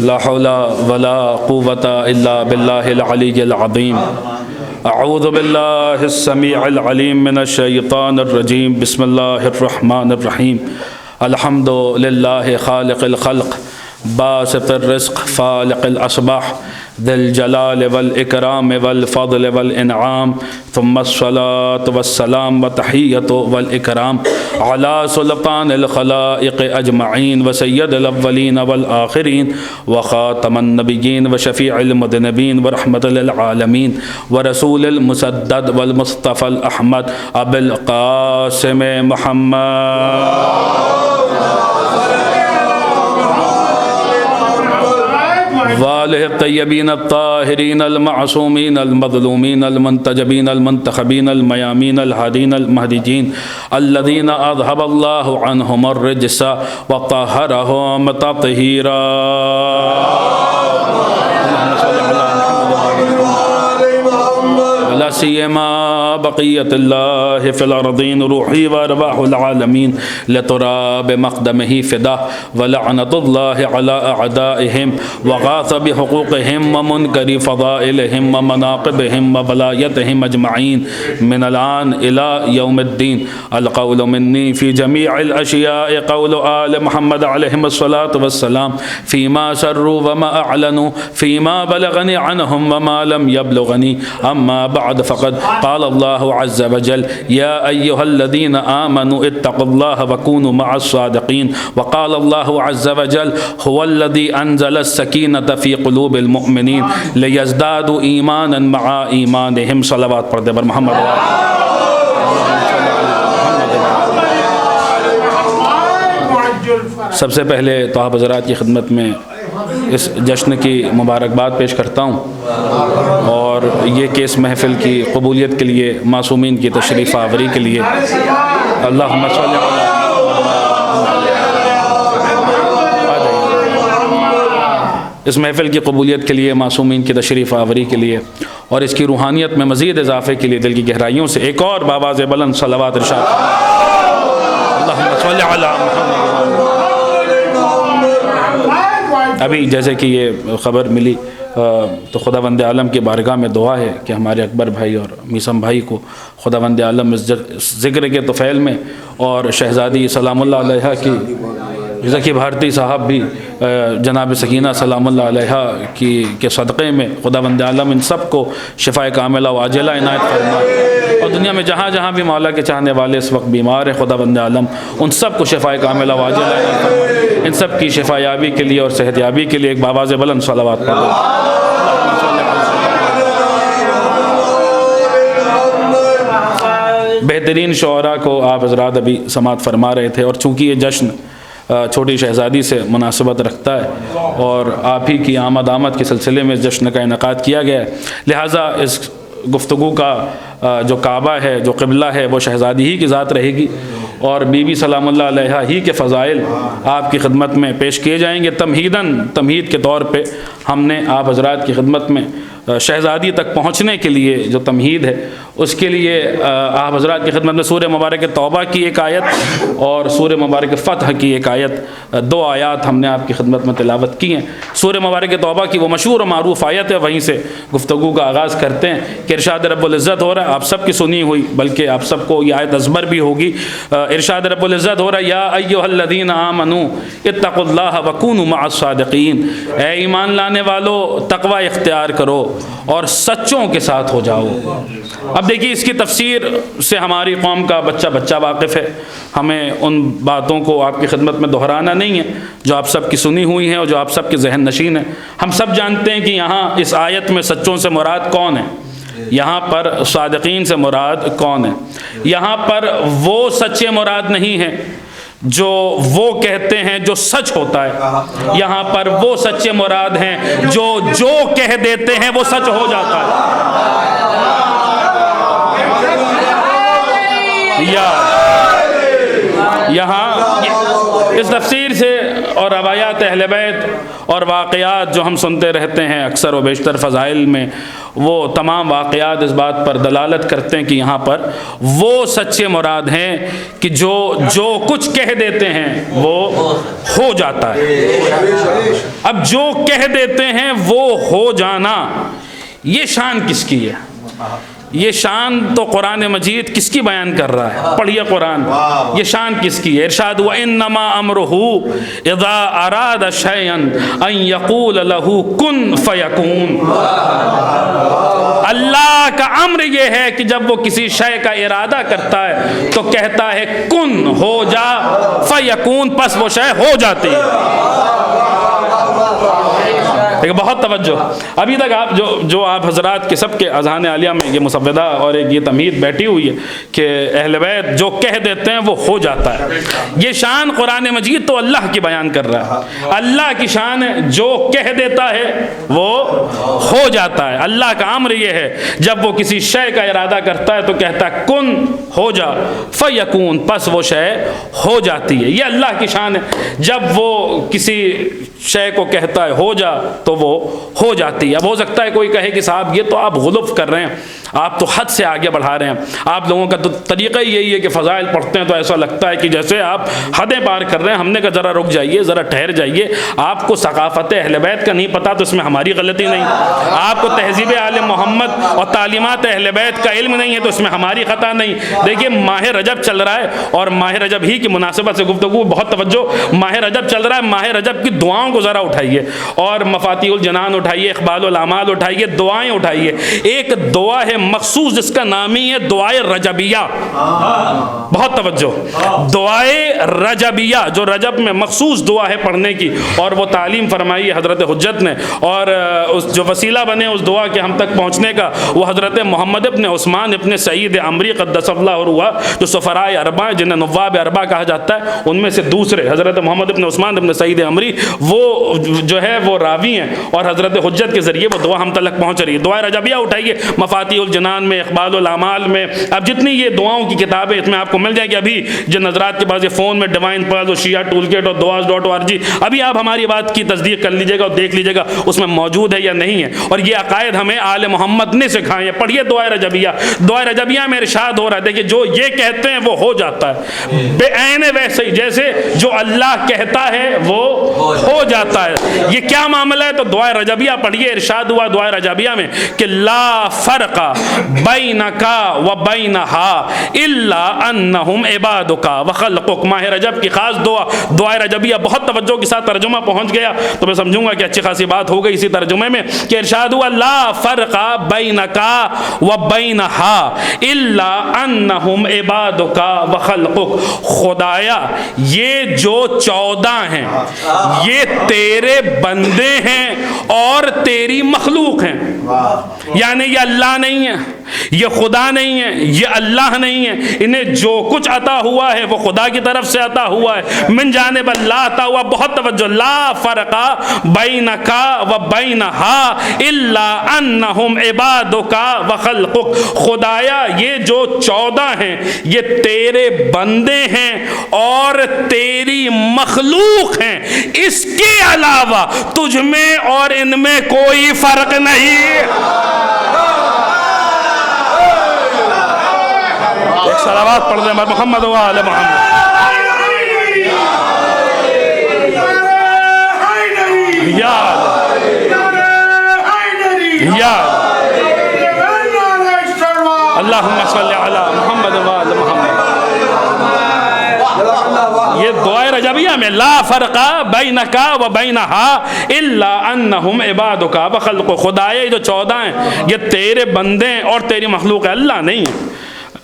لا حول ولا قوة إلا بالله العلي العظيم أعوذ بالله السميع العليم من الشيطان الرجيم بسم الله الرحمن الرحيم الحمد لله خالق الخلق باسط الرزق فالق الأصباح ذي الجلال والإكرام والفضل والإنعام ثم الصلاة والسلام وتحية والإكرام على سلطان الخلائق أجمعين وسيد الأولين والآخرين وخاتم النبيين وشفيع المذنبين ورحمة للعالمين ورسول المسدد والمصطفى الأحمد أبي القاسم محمد وآله الطيبين الطاهرين المعصومين المظلومين المنتجبين المنتخبين الميامين الهادين المهديين الذين أذهب الله عنهم الرجس وطهرهم تطهيرا. لا سيما بقية الله في الأرضين روحي وأرواح العالمين لتراب مقدمه فدا ولعنة الله على أعدائهم وغاث بحقوقهم ومنكر فضائلهم ومناقبهم وولايتهم أجمعين من الآن إلى يوم الدين. القول مني في جميع الأشياء قول آل محمد عليهم الصلاة والسلام فيما سروا وما أعلنوا فيما بلغني عنهم وما لم يبلغني. أما بعد فقد قال الله عز وجل يا أيها الذين آمنوا اتقوا الله وكونوا مع الصادقين. وقال الله عز وجل هو الذي أنزل السكينة في قلوب المؤمنين ليزدادوا إيمانا مع إيمانهم. صلوات پڑھتے پر محمد سب سے پہلے تو آپ حضرات کی خدمت میں اس جشن کی مبارکباد پیش کرتا ہوں اور یہ کہ اس محفل کی قبولیت کے لیے معصومین کی تشریف آوری کے لیے اللہم صلی علی اس محفل کی قبولیت کے لیے معصومین کی تشریف آوری کے لیے اور اس کی روحانیت میں مزید اضافے کے لیے دل کی گہرائیوں سے ایک اور بآواز بلند صلوات ارشاد اللہم صلی علی محمد. ابھی جیسے کہ یہ خبر ملی تو خداوند عالم کی بارگاہ میں دعا ہے کہ ہمارے اکبر بھائی اور میثم بھائی کو خداوند عالم اس ذکر کے طفیل میں اور شہزادی سلام اللہ علیہ کی ذکی بھارتی صاحب بھی جناب سکینہ سلام اللہ علیہ کے صدقے میں خداوند عالم ان سب کو شفاء کاملہ و عاجلہ عنایت فرمائے اور دنیا میں جہاں جہاں بھی مولا کے چاہنے والے اس وقت بیمار ہیں خداوند عالم ان سب کو شفاء کاملہ و عاجلہ عنایت فرمائے. ان سب کی شفا یابی کے لیے اور صحت یابی کے لیے ایک بآواز بلند صلوات پڑھو. بہترین شعراء کو آپ حضرات ابھی سماعت فرما رہے تھے اور چونکہ یہ جشن چھوٹی شہزادی سے مناسبت رکھتا ہے اور آپ ہی کی آمد کے سلسلے میں اس جشن کا انعقاد کیا گیا ہے لہٰذا اس گفتگو کا جو کعبہ ہے جو قبلہ ہے وہ شہزادی ہی کی ذات رہے گی اور بی بی سلام اللہ علیہ ہی کے فضائل آپ کی خدمت میں پیش کیے جائیں گے. تمہید کے طور پہ ہم نے آپ حضرات کی خدمت میں شہزادی تک پہنچنے کے لیے جو تمہید ہے اس کے لیے آپ حضرات کی خدمت میں سورہ مبارک توبہ کی ایک آیت اور سورہ مبارک فتح کی ایک آیت دو آیات ہم نے آپ کی خدمت میں تلاوت کی ہیں. سورہ مبارک توبہ کی وہ مشہور و معروف آیت ہے وہیں سے گفتگو کا آغاز کرتے ہیں کہ ارشاد رب العزت ہو رہا ہے آپ سب کی سنی ہوئی بلکہ آپ سب کو یہ آیت ازبر بھی ہوگی. ارشاد رب العزت ہو رہا ہے یا ایھا الذین آمنوا اتقوا اللہ وکونوا مع الصادقین. اے ایمان لانے والو تقوی اختیار کرو اور سچوں کے ساتھ ہو جاؤ. اب دیکھیے اس کی تفسیر سے ہماری قوم کا بچہ واقف ہے. ہمیں ان باتوں کو آپ کی خدمت میں دہرانا نہیں ہے جو آپ سب کی سنی ہوئی ہیں اور جو آپ سب کے ذہن نشین ہیں. ہم سب جانتے ہیں کہ یہاں اس آیت میں سچوں سے مراد کون ہے. یہاں پر صادقین سے مراد کون ہے. یہاں پر وہ سچے مراد نہیں ہیں جو وہ کہتے ہیں جو سچ ہوتا ہے. یہاں پر وہ سچے مراد ہیں جو کہہ دیتے ہیں وہ سچ ہو جاتا ہے. یہاں اس تفسیر سے اور روایات اہل بیت اور واقعات جو ہم سنتے رہتے ہیں اکثر و بیشتر فضائل میں وہ تمام واقعات اس بات پر دلالت کرتے ہیں کہ یہاں پر وہ سچے مراد ہیں کہ جو کچھ کہہ دیتے ہیں وہ ہو جاتا ہے. اب جو کہہ دیتے ہیں وہ ہو جانا، یہ شان کس کی ہے؟ یہ شان تو قرآن مجید کس کی بیان کر رہا ہے؟ پڑھیے قرآن، یہ شان کس کی ہے؟ ارشاد ہوا انما امرہ اذا اراد شیئا ان یقول لہ کن فیکون۔ اللہ کا امر یہ ہے کہ جب وہ کسی شے کا ارادہ کرتا ہے تو کہتا ہے کن، ہو جا، فیکون، پس وہ شے ہو جاتی ہے۔ لیکن بہت توجہ، ابھی تک آپ جو آپ حضرات کے سب کے اذہان عالیہ میں یہ مسودہ اور ایک یہ تمہید بیٹھی ہوئی ہے کہ اہل بیت جو کہہ دیتے ہیں وہ ہو جاتا ہے، یہ شان قرآن مجید تو اللہ کی بیان کر رہا ہے، اللہ کی شان ہے، جو کہہ دیتا ہے وہ ہو جاتا ہے۔ اللہ کا امر یہ ہے جب وہ کسی شے کا ارادہ کرتا ہے تو کہتا ہے کن، ہو جا، فیکون، پس وہ شے ہو جاتی ہے، یہ اللہ کی شان ہے۔ جب وہ کسی شے کو کہتا ہے ہو جا تو وہ ہو جاتی ہے۔ اب ہو سکتا ہے کوئی کہے کہ صاحب یہ تو آپ غلف کر رہے ہیں، آپ تو حد سے آگے بڑھا رہے ہیں، آپ لوگوں کا تو طریقہ ہی یہی ہے کہ فضائل پڑھتے ہیں تو ایسا لگتا ہے کہ جیسے آپ حدیں پار کر رہے ہیں۔ ہم نے کہا ذرا رک جائیے، ذرا ٹھہر جائیے، آپ کو ثقافت اہل بیت کا نہیں پتہ تو اس میں ہماری غلطی نہیں، آپ کو تہذیب آل محمد اور تعلیمات اہل بیت کا علم نہیں ہے تو اس میں ہماری خطا نہیں۔ دیکھیے ماہ رجب چل رہا ہے اور ماہ رجب ہی کی مناسبت سے گفتگو، بہت توجہ، ماہ رجب چل رہا ہے، ماہ رجب کی دعاؤں کو ذرا اٹھائیے اور مفاتیح الجنان اٹھائیے، اقبال الاعمال اٹھائیے، دعائیں اٹھائیے۔ ایک دعا ہے مخصوص جس کا نام ہی ہے دعائے رجبیہ، بہت توجہ، دعائے رجبیہ، جو رجب میں مخصوص دعا ہے پڑھنے کی، اور وہ تعلیم فرمائی ہے حضرت حجت نے، اور اس جو وسیلہ بنے اس دعا کے ہم تک پہنچنے کا وہ حضرت محمد ابن عثمان ابن سعید عمری قدس اللہ عروہ، جو سفرائے اربع جنہیں نواب اربع کہا جاتا ہے ان میں سے دوسرے حضرت محمد ابن عثمان ابن سعید عمری، وہ جو ہے وہ راوی ہیں اور حضرت حجت کے ذریعے وہ دعا ہم تک پہنچ رہی ہے۔ دعائے رجبیہ اٹھائیے، مفاتیح الجنان میں، اقبال الاعمال میں، اب جتنی یہ دعاؤں کی کتابیں اس میں آپ کو مل جائے گی۔ ابھی جن حضرات کے پاس یہ فون میں ڈیوائن پرز اور شیعہ ٹول کٹ اور duas.org، ابھی آپ ہماری بات کی تصدیق کر لیجئے گا اور دیکھ لیجئے گا اس میں موجود ہے یا نہیں ہے، اور یہ عقائد ہمیں آل محمد نے سکھائے ہیں۔ پڑھیے دعائے رجبیہ، دعائے رجبیہ میں ارشاد ہو رہا ہے، دیکھیے جو یہ کہتے ہیں وہ ہو جاتا ہے، بے عین ویسے ہی جیسے جو اللہ کہتا ہے وہ ہو جاتا ہے۔ یہ کیا معاملہ ہے؟ تو دعائے رجبیہ پڑھیے، ارشاد ہوا دعائے رجبیہ میں کہ لا فرق بینک و بینہا الا انہم عبادک و خلقک۔ ماہ رجب کی خاص دعا، دعائے رجبیہ، بہت توجہ کے ساتھ ترجمہ پہنچ گیا تو میں سمجھوں گا کہ اچھی خاصی بات ہو گئی اسی ترجمے میں، کہ ارشاد ہوا لا فرق بینک و بینہا الا انہم عبادک و خلقک۔ خدایا یہ جو 14 ہیں یہ تیرے بندے ہیں اور تیری مخلوق ہیں، یعنی یہ اللہ نہیں ہے، یہ خدا نہیں ہے، یہ اللہ نہیں ہے، انہیں جو کچھ عطا ہوا ہے وہ خدا کی طرف سے عطا ہوا ہے، من جانب اللہ عطا ہوا۔ بہت توجہ، لا فرق بینک و بینہا الا انہم عبادک و خلقک۔ خدایا یہ جو 14 ہیں یہ تیرے بندے ہیں اور تیری مخلوق ہیں، اس کے علاوہ تجھ میں اور ان میں کوئی فرق نہیں۔ ایک صلوات پڑھ دیں محمد و آل محمد۔ یا اللہم صلی علی محمد و آل محمد۔ یہ دعائے رجبیہ میں لا فرق بینک و بینہا الا انہم عبادک و خلقک۔ خدایا جو 14 ہیں یہ تیرے بندے ہیں اور تیری مخلوق ہے، اللہ نہیں ہے۔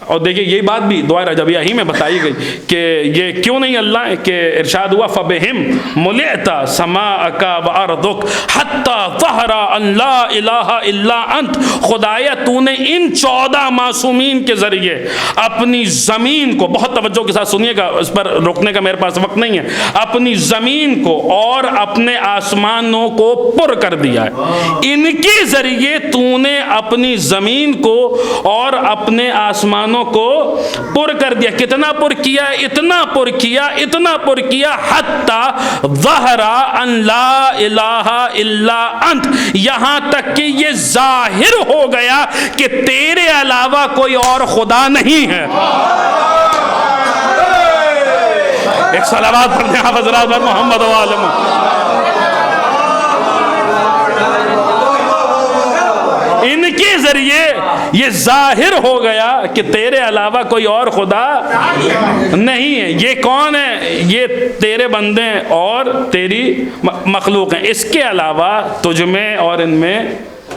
اور دیکھیں یہی بات بھی دعائے رجبیہ ہی میں بتائی گئی کہ یہ کیوں نہیں اللہ ہے، کہ ارشاد ہوا فَبِهِمْ مُلِئْتَ سَمَاءَكَ وَأَرْضُكَ حَتَّى ظَهَرَ أَن لَا إِلَٰهَ إِلَّا أَنْتَ۔ خدایا تو نے ان 14 معصومین کے ذریعے اپنی زمین کو، بہت توجہ کے ساتھ سنیے گا، اس پر رکنے کا میرے پاس وقت نہیں ہے، اپنی زمین کو اور اپنے آسمانوں کو پر کر دیا ہے۔ ان کے ذریعے تو نے اپنی زمین کو اور اپنے آسمانوں کو پر کر دیا۔ کتنا پر کیا؟ اتنا پر کیا، اتنا پر کیا، حتی ظہر ان لا الہ الا انت، یہاں تک کہ یہ ظاہر ہو گیا کہ تیرے علاوہ کوئی اور خدا نہیں ہے۔ ایک صلوات پڑھتے ہیں حضرات محمد و آل محمد۔ یہ ظاہر ہو گیا کہ تیرے علاوہ کوئی اور خدا نہیں ہے. یہ کون ہے؟ یہ تیرے بندے ہیں اور تیری مخلوق ہیں. اس کے علاوہ تجھ میں اور ان میں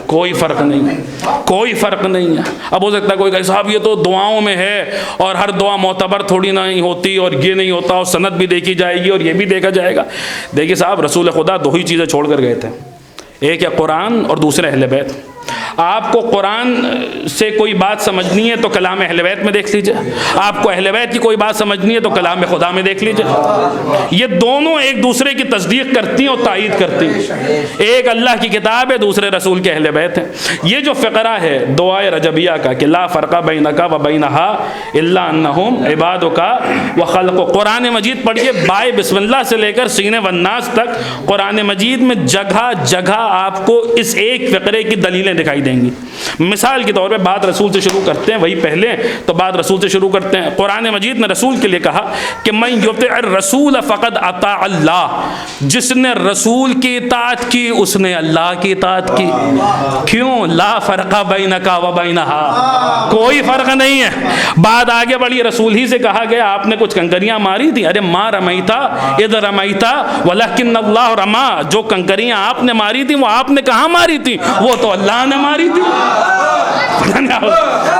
کوئی فرق نہیں ہے, کوئی فرق نہیں ہے. اب ہو سکتا ہے کوئی کہے صاحب یہ تو دعاؤں میں ہے اور ہر دعا معتبر تھوڑی نہیں ہوتی اور یہ نہیں ہوتا اور سند بھی دیکھی جائے گی اور یہ بھی دیکھا جائے گا. دیکھیے صاحب, رسول خدا دو ہی چیزیں چھوڑ کر گئے تھے, ایک ہے قرآن اور دوسرے اہل بیت. آپ کو قرآن سے کوئی بات سمجھنی ہے تو کلام اہل بیت میں دیکھ لیجئے, آپ کو اہل بیت کی کوئی بات سمجھنی ہے تو کلام خدا میں دیکھ لیجئے. یہ دونوں ایک دوسرے کی تصدیق کرتی ہیں اور تائید کرتی ہیں. ایک اللہ کی کتاب ہے, دوسرے رسول کے اہل بیت ہیں. یہ جو فقرہ ہے دعائے رجبیہ کا کہ لا فرق بینک و بینہا الا انہم عبادک و خلق, قرآن مجید پڑھیے بائے بسم اللہ سے لے کر سینے والناس تک, قرآن مجید میں جگہ جگہ آپ کو اس ایک فقرے کی دلیلیں دکھائی دیں گی. مثال کے طور پہ بات رسول سے شروع کرتے ہیں, وہی پہلے تو بات رسول سے شروع کرتے ہیں. قرآن مجید نے رسول کے لیے کہا کہ من یطع الرسول فقد اطاع اللہ, جس نے رسول کی اطاعت کی اس نے اللہ کی اطاعت کی. کیوں؟ لا فرق بینک و بینہا, کوئی فرق نہیں ہے. بات آگے بڑھی, رسول ہی سے کہا گیا آپ نے کچھ کنکریاں ماری تھی, ارے ما رمیتا اذ رمیتا ولکن اللہ رما, جو کنکریاں آپ نے ماری تھی وہ آپ نے کہاں ماری تھی, وہ تو اللہ نے ماری تھی.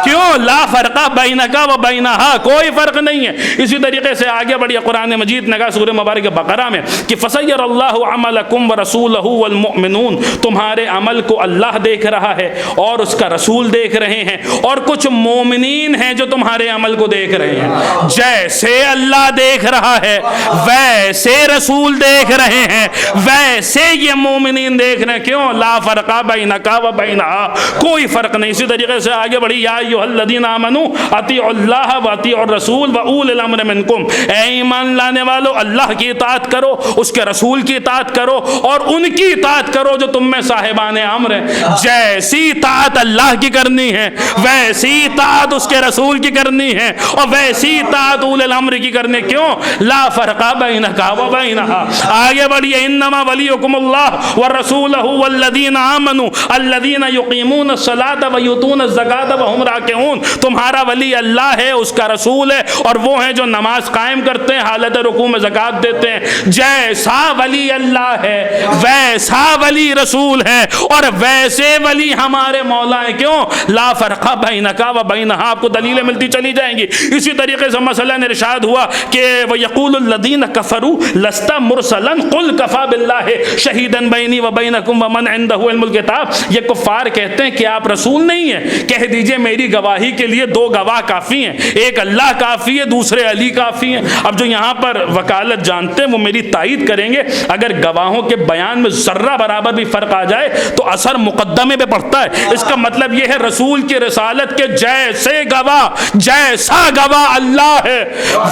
کیوں؟ لا فرق بینک و بینہا, کوئی فرق نہیں ہے. اسی طریقے سے آگے بڑھی قرآن مجید نے کہا سورہ مبارک بقرہ میں کہ فسیر اللہ عملکم ورسولہ والمؤمنون, تمہارے عمل کو اللہ دیکھ رہا ہے اور اس کا رسول دیکھ رہے ہیں, اور کچھ مومنین ہیں جو تمہارے عمل کو دیکھ رہے ہیں. جیسے اللہ دیکھ رہا ہے ویسے رسول دیکھ رہے ہیں, ویسے یہ مومنین دیکھ رہے ہیں. کیوں؟ لا فرق بینک و بینہا, کوئی فرق نہیں. اسی طریقے سے آگے بڑھی یا ایھا الذین آمنوا اطیعوا اللہ و اطیعوا الرسول و اولی الامر منکم, اے ایمان لانے والو اللہ کی اطاعت کرو, اس کے رسول کی اطاعت کرو اور ان کی اطاعت کرو جو تم میں صاحبان امر ہیں. جیسی اطاعت اللہ کی کرنی ہے ویسی اطاعت اس کے رسول کی کرنی ہے اور ویسی اطاعت اولی الامر کی کرنی. کیوں؟ لا فرق بینک و بینہا. آگے بڑھیے انما ولیکم اللہ ورسولہ والذین آمنوا الذین یقیمون الصلاۃ ویؤتون الزکاۃ وہم راکعون, تمہارا ولی اللہ ہے, اس کا رسول ہے, اور وہ ہیں جو نماز قائم کرتے ہیں, حالت رکوع میں زکوٰۃ دیتے ہیں. جیسا ولی اللہ ہے ویسا ولی رسول ہے اور ویسے ولی ہمارے مولا ہیں. کیوں؟ لا فرق بینک و بینہا, آپ کو دلیلیں ملتی چلی جائیں گی. اسی طریقے سے مثلا ارشاد ہوا کہ وَيَقُولُ الَّذِينَ كَفَرُوا لَسْتَ مُرْسَلًا قُلْ كَفَى بِاللَّهِ شَهِيدًا بَيْنِي وَبَيْنَكُمْ وَمَنْ عِنْدَهُ عِلْمُ الْكِتَابِ. یہ کفار کہتے ہیں کہ آپ رسول نہیں ہیں, کہہ دیجئے میری گواہی کے لیے دو گواہ کافی ہیں, ایک اللہ کافی ہے, دوسرے علی کافی ہیں. اب جو یہاں پر وکالت جانتے ہیں وہ میری تائید کریں گے, اگر گواہوں کے بیان میں ذرہ برابر بھی فرق آ جائے تو اثر مقدمے پہ پڑتا ہے. اس کا مطلب یہ ہے رسول کی رسالت کے جیسے گواہ, جیسا گواہ اللہ ہے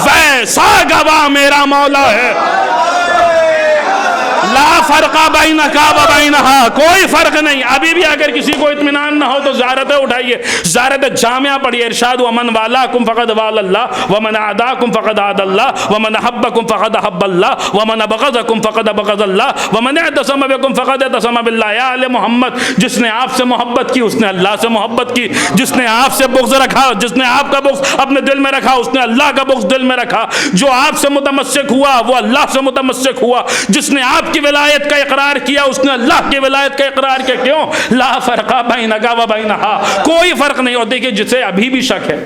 ویسا گواہ میرا مولا ہے. لا فرق بینک و بینہا, کوئی فرق نہیں. ابھی بھی اگر کسی کو اطمینان نہ ہو تو زیارتیں اٹھائیے, زیارت جامعہ پڑھیے. ارشاد ومن والاکم فقد وال اللہ ومن عاداکم فقد عاد اللہ ومن احبکم فقد احب اللہ ومن ابغضکم فقد ابغض اللہ ومن اعتصم بکم فقد اعتصم باللہ. یا آل محمد, جس نے آپ سے محبت کی اس نے اللہ سے محبت کی, جس نے آپ سے بغض رکھا, جس نے آپ کا بغض اپنے دل میں رکھا اس نے اللہ کا بغض دل میں رکھا. جو آپ سے متمسک ہوا وہ اللہ سے متمسک ہوا, جس نے آپ کی ولایت کا اقرار کیا اس نے اللہ کی ولایت کا اقرار کیا. کیوں؟ لا فرق بینک و بینہا, کوئی فرق نہیں. اور دیکھیے جسے ابھی بھی شک ہے,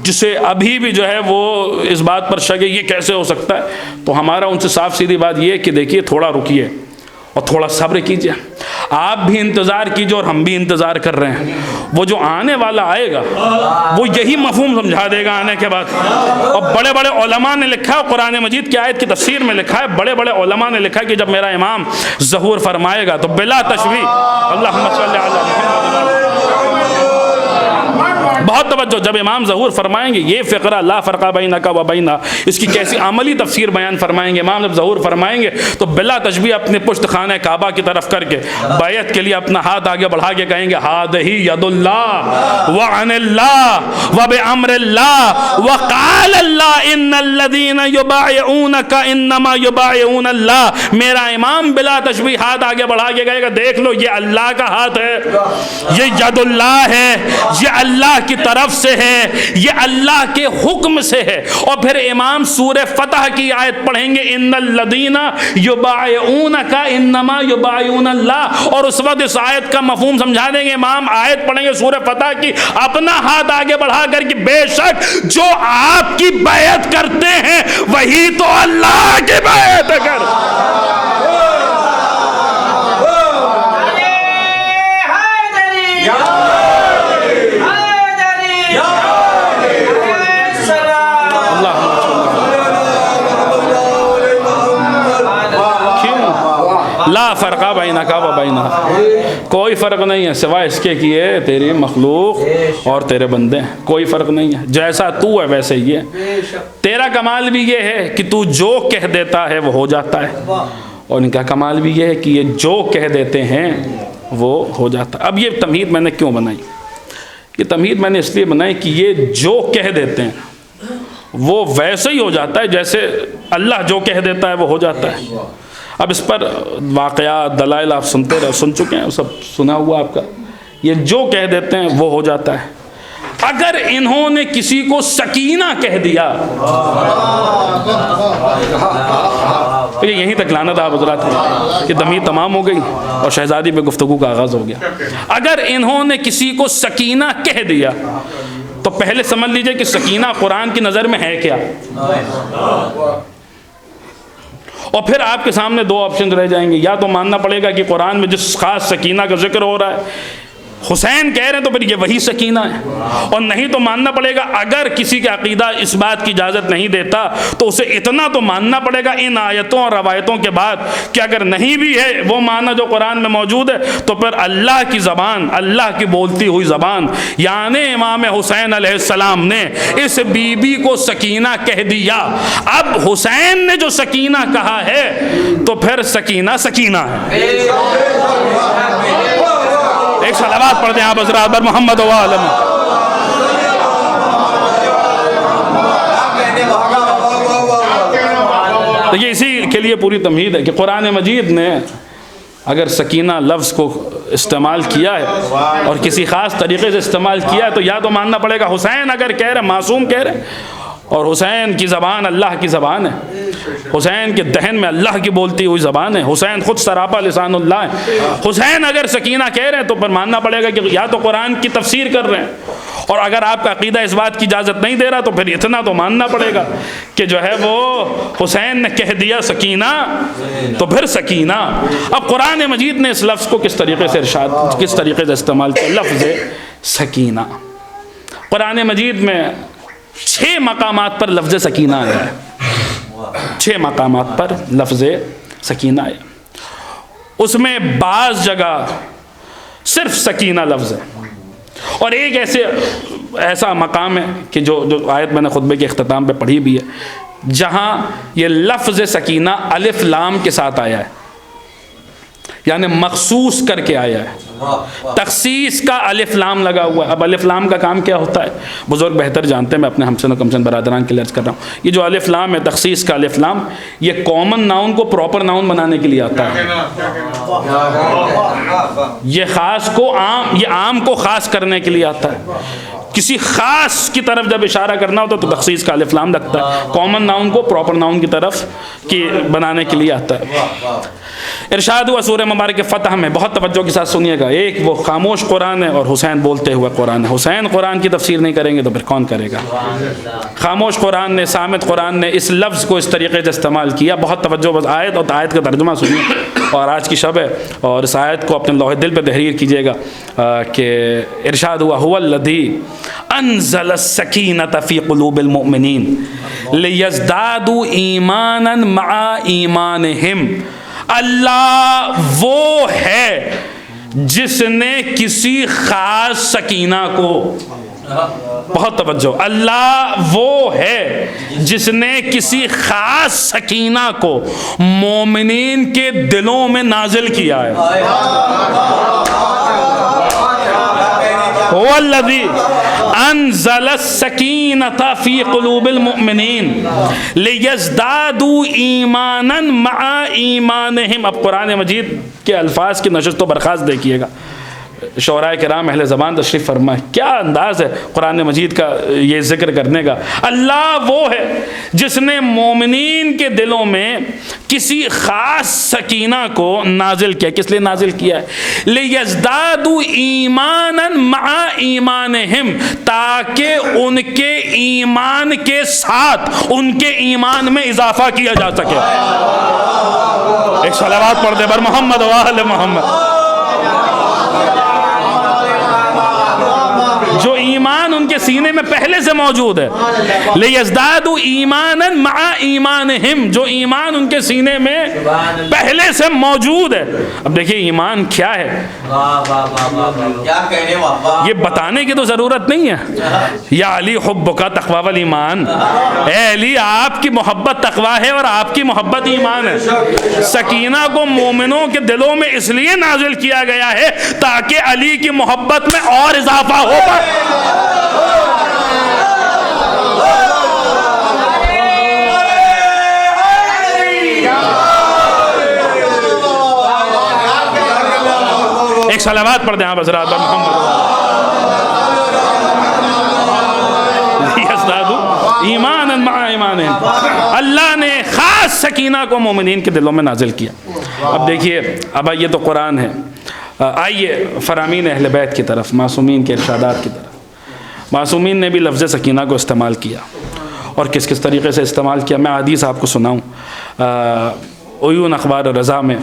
جسے ابھی بھی جو ہے وہ اس بات پر شک ہے یہ کیسے ہو سکتا ہے, تو ہمارا ان سے صاف سیدھی بات یہ ہے کہ دیکھیے تھوڑا رکیے اور تھوڑا صبر کیجئے. آپ بھی انتظار کیجئے اور ہم بھی انتظار کر رہے ہیں. وہ جو آنے والا آئے گا وہ یہی مفہوم سمجھا دے گا آنے کے بعد. اور بڑے بڑے علماء نے لکھا ہے, قرآن مجید کی آیت کی تفسیر میں لکھا ہے, بڑے بڑے علماء نے لکھا ہے کہ جب میرا امام ظہور فرمائے گا تو بلا تشبیہ, اللہم صلی علی محمد, بہت توجہ، جب امام ظہور فرمائیں گے یہ فقرہ لا فرق بینک و بینا، اس کی کیسی عملی تفسیر بیان فرمائیں گے، امام جب ظہور فرمائیں گے تو بلا تشبیہ اپنے پشت خانہ کعبہ کی طرف کر کے بیعت کے لیے اپنا ہاتھ آگے بڑھا کے کہیں گے ہذہ ید اللہ وعن اللہ وبامر اللہ وقال اللہ ان الذین یبایعونک انما یبایعون اللہ۔ میرا امام بلا تشبیہ ہاتھ آگے بڑھا کے کہے گا دیکھ لو یہ اللہ کا ہاتھ ہے، یہ ید اللہ ہے، یہ اللہ کی طرف سے ہے، یہ اللہ کے حکم سے ہے۔ اور پھر امام سورہ فتح کی آیت پڑھیں گے ان الذین یبایعونک انما یبایعون اللہ، اور اس وقت اس آیت کا مفہوم سمجھا دیں گے۔ امام آیت پڑھیں گے سورہ فتح کی اپنا ہاتھ آگے بڑھا کر کہ بے شک جو آپ کی بیعت کرتے ہیں وہی تو اللہ کی بیعت کر۔ لا فرق بینک و بینا، کوئی فرق نہیں ہے سوائے اس کے کیے تیری مخلوق اور تیرے بندے، کوئی فرق نہیں ہے، جیسا تو ہے ویسے ہی ہے۔ تیرا کمال بھی یہ ہے کہ تو جو کہہ دیتا ہے وہ ہو جاتا ہے، اور ان کا کمال بھی یہ ہے کہ یہ جو کہہ دیتے ہیں وہ ہو جاتا ہے۔ اب یہ تمہید میں نے کیوں بنائی؟ یہ تمہید میں نے اس لیے بنائی کہ یہ جو کہہ دیتے ہیں وہ ویسے ہی ہو جاتا ہے جیسے اللہ جو کہہ دیتا ہے وہ ہو جاتا ہے۔ اب اس پر واقعات دلائل آپ سن چکے ہیں، سب سنا ہوا آپ کا۔ یہ جو کہہ دیتے ہیں وہ ہو جاتا ہے۔ اگر انہوں نے کسی کو سکینہ کہہ دیا، یہیں تک لانا تھا حضرات کہ تمہید تمام ہو گئی اور شہزادی پہ گفتگو کا آغاز ہو گیا۔ اگر انہوں نے کسی کو سکینہ کہہ دیا تو پہلے سمجھ لیجئے کہ سکینہ قرآن کی نظر میں ہے کیا، اور پھر آپ کے سامنے دو آپشن رہ جائیں گے، یا تو ماننا پڑے گا کہ قرآن میں جس خاص سکینہ کا ذکر ہو رہا ہے حسین کہہ رہے ہیں تو پھر یہ وہی سکینہ ہے، اور نہیں تو ماننا پڑے گا اگر کسی کا عقیدہ اس بات کی اجازت نہیں دیتا تو اسے اتنا تو ماننا پڑے گا ان آیتوں اور روایتوں کے بعد کہ اگر نہیں بھی ہے وہ معنی جو قرآن میں موجود ہے تو پھر اللہ کی زبان، اللہ کی بولتی ہوئی زبان، یعنی امام حسین علیہ السلام نے اس بی بی کو سکینہ کہہ دیا۔ اب حسین نے جو سکینہ کہا ہے تو پھر سکینہ سکینہ ہے۔ ایک صلوات پڑھ دیں آپ حضرات بر محمد و عالم۔ تو یہ اسی کے لیے پوری تمہید ہے کہ قرآن مجید نے اگر سکینہ لفظ کو استعمال کیا ہے اور کسی خاص طریقے سے استعمال کیا ہے تو یا تو ماننا پڑے گا حسین اگر کہہ رہے معصوم کہہ رہے، اور حسین کی زبان اللہ کی زبان ہے، حسین کے دہن میں اللہ کی بولتی ہوئی زبان ہے، حسین خود سراپا لسان اللہ ہے۔ حسین اگر سکینہ کہہ رہے ہیں تو پھر ماننا پڑے گا کہ یا تو قرآن کی تفسیر کر رہے ہیں، اور اگر آپ کا عقیدہ اس بات کی اجازت نہیں دے رہا تو پھر اتنا تو ماننا پڑے گا کہ جو ہے وہ حسین نے کہہ دیا سکینہ تو پھر سکینہ۔ اب قرآن مجید نے اس لفظ کو کس طریقے سے ارشاد، کس طریقے سے استعمال کیا؟ لفظ سکینہ قرآن مجید میں 6 مقامات پر لفظ سکینہ آیا ہے، 6 مقامات پر لفظ سکینہ آیا، اس میں بعض جگہ صرف سکینہ لفظ ہے، اور ایک ایسا مقام ہے کہ جو آیت میں نے خطبے کے اختتام پہ پڑھی بھی ہے جہاں یہ لفظ سکینہ الف لام کے ساتھ آیا ہے، یعنی مخصوص کر کے آیا ہے، تخصیص کا الف لام لگا ہوا ہے۔ اب الف لام کا کام کیا ہوتا ہے بزرگ بہتر جانتے ہیں، میں اپنے ہمسن و کمسن برادران کے لیے عرض کر رہا ہوں، یہ جو الف لام ہے تخصیص کا الف لام، یہ کامن ناؤن کو پراپر ناؤن بنانے کے لیے آتا ہے، یہ خاص کو عام، یہ عام کو خاص کرنے کے لیے آتا ہے، کسی خاص کی طرف جب اشارہ کرنا ہوتا تو تخصیص کا الف لام لگتا ہے، کامن ناؤن کو پراپر ناؤن کی طرف بنانے کے لیے آتا ہے۔ ارشاد ہوا سورہ مبارک فتح میں، بہت توجہ کے ساتھ سنیے گا، ایک وہ خاموش قرآن ہے اور حسین بولتے ہوئے قرآن ہے۔ حسین قرآن کی تفسیر نہیں کریں گے تو پھر کون کرے گا؟ خاموش قرآن نے، صامت قرآن نے اس لفظ کو اس طریقے سے استعمال کیا۔ بہت توجہ، بس آیت اور آیت کا ترجمہ سنیے، اور آج کی شب ہے اور اس آیت کو اپنے لوح دل پہ تحریر کیجیے گا کہ ارشاد ہوا هو الذی انزل السکینۃ فی قلوب المؤمنین لیزدادوا ایمانا مع ایمانہم، اللہ وہ ہے جس نے کسی خاص سکینہ کو بہت توجہ، اللہ وہ ہے جس نے کسی خاص سکینہ کو مومنین کے دلوں میں نازل کیا ہے۔ والذی انزل السکینۃ فی قلوب المؤمنین لیزدادوا ایمانا مع ایمانہم۔ اب قرآن مجید کے الفاظ کی نشست و برخاست دیکھیے گا، شعراء کرام اہل زبان تشریف فرمائے، کیا انداز ہے قرآن مجید کا یہ ذکر کرنے کا۔ اللہ وہ ہے جس نے مومنین کے دلوں میں کسی خاص سکینہ کو نازل کیا۔ کس لیے نازل کیا ہے؟ لیزدادوا ایمانا مع ایمانہم، تاکہ ان کے ایمان کے ساتھ ان کے ایمان میں اضافہ کیا جا سکے۔ ایک صلوات پڑھ دے بر محمد و آل محمد۔ جو ایمان ان کے سینے میں پہلے سے موجود ہے، لیزدادوا ایمانا مع ایمانہم، جو ایمان ان کے سینے میں پہلے سے موجود ہے۔ اب دیکھیے ایمان کیا ہے، یہ بتانے کی تو ضرورت نہیں ہے۔ یا علی حبک تقوی والایمان، اے علی آپ کی محبت تقوی ہے اور آپ کی محبت ایمان ہے۔ سکینہ کو مومنوں کے دلوں میں اس لیے نازل کیا گیا ہے تاکہ علی کی محبت میں اور اضافہ ہو پائے۔ ایک صلوات پڑھ دیں آپ حضرات پر محمد ایمانا مع ایمانہم۔ اللہ نے خاص سکینہ کو مومنین کے دلوں میں نازل کیا۔ اب دیکھیے، اب یہ تو قرآن ہے، آئیے فرامین اہل بیت کی طرف، معصومین کے ارشادات کی طرف۔ معصومین نے بھی لفظ سکینہ کو استعمال کیا، اور کس کس طریقے سے استعمال کیا میں حدیث آپ کو سناؤں۔ عیون اخبار رضا میں